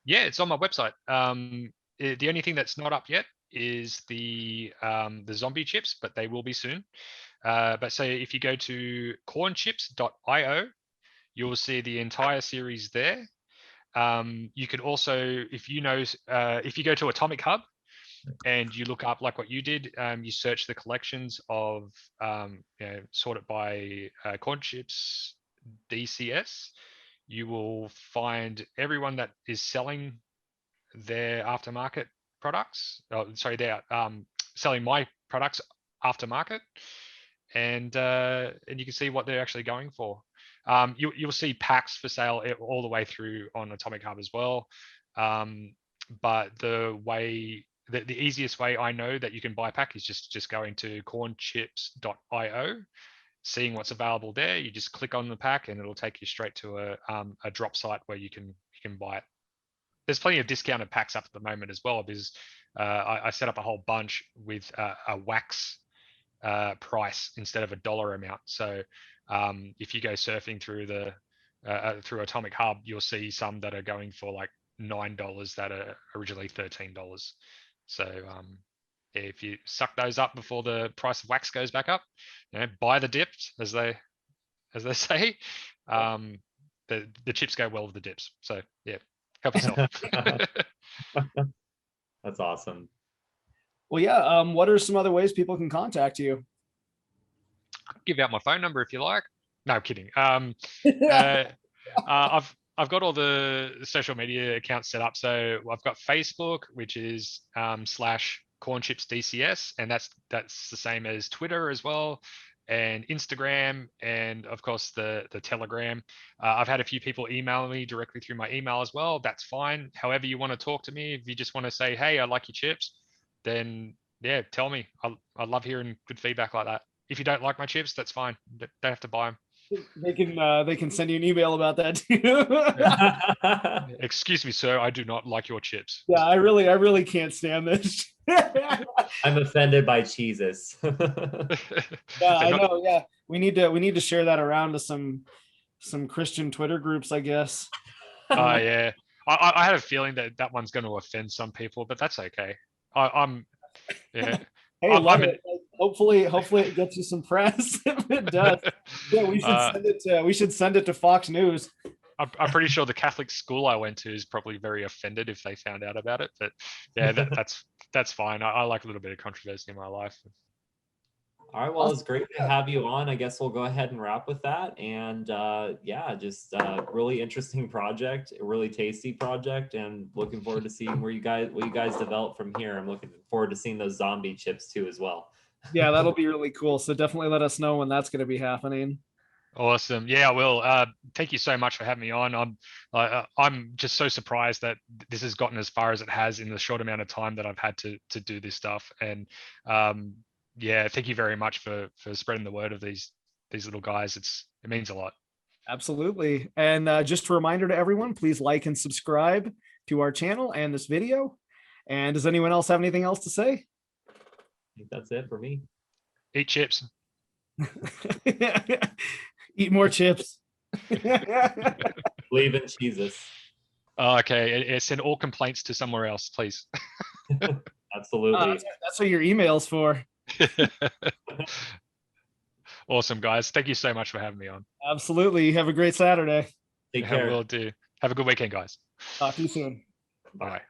Yeah, it's on my website. The only thing that's not up yet is the zombie chips, but they will be soon. But so if you go to cornchips.io, you'll see the entire series there. You can also, if you go to Atomic Hub and you look up like what you did, you search the collections of, sort it by corn chips DCS, you will find everyone that is selling their aftermarket products. They're selling my products aftermarket, and you can see what they're actually going for. You'll see packs for sale all the way through on Atomic Hub as well. But the easiest way I know that you can buy a pack is just going to cornchips.io, seeing what's available there. You just click on the pack and it'll take you straight to a drop site where you can buy it. There's plenty of discounted packs up at the moment as well, because I set up a whole bunch with a wax price instead of a dollar amount. So if you go surfing through Atomic Hub, you'll see some that are going for like $9 that are originally $13. So if you suck those up before the price of wax goes back up, buy the dips, as they say. The chips go well with the dips. So yeah, help yourself. That's awesome. Well, yeah. What are some other ways people can contact you? I'll give out my phone number if you like. No, I'm kidding. I've got all the social media accounts set up. So I've got Facebook, which is /cornchipsdcs, and that's the same as Twitter as well, and Instagram, and of course the Telegram. I've had a few people email me directly through my email as well. That's fine. However you want to talk to me, if you just want to say, hey, I like your chips, then yeah, tell me. I love hearing good feedback like that. If you don't like my chips, that's fine. Don't have to buy them. They can send you an email about that too. Excuse me, sir, I do not like your chips. Yeah, I really can't stand this. I'm offended by cheeses. Yeah, I know. Yeah, we need to share that around to some Christian Twitter groups, I guess. Oh yeah, I had a feeling that one's going to offend some people, but that's okay. I'm yeah. Hey, love it. Hopefully it gets you some press. If it does, yeah, we should send it to Fox News. I'm pretty sure the Catholic school I went to is probably very offended if they found out about it. But yeah, that's fine. I like a little bit of controversy in my life. All right, well, it's great to have you on. I guess we'll go ahead and wrap with that. And yeah, just really interesting project, a really tasty project, and looking forward to seeing what you guys develop from here. I'm looking forward to seeing those zombie chips too as well. Yeah, that'll be really cool. So definitely let us know when that's going to be happening. Awesome. Yeah, I will. Thank you so much for having me on. I'm just so surprised that this has gotten as far as it has in the short amount of time that I've had to do this stuff. And yeah, thank you very much for spreading the word of these little guys. It means a lot. Absolutely. And just a reminder to everyone, please like and subscribe to our channel and this video. And does anyone else have anything else to say? I think that's it for me. Eat chips. Eat more chips. Believe in Jesus. Oh, okay. Send all complaints to somewhere else, please. Absolutely. That's what your email's for. Awesome, guys. Thank you so much for having me on. Absolutely. Have a great Saturday. Take I care. will do. Have a good weekend, guys. Talk to you soon. Bye.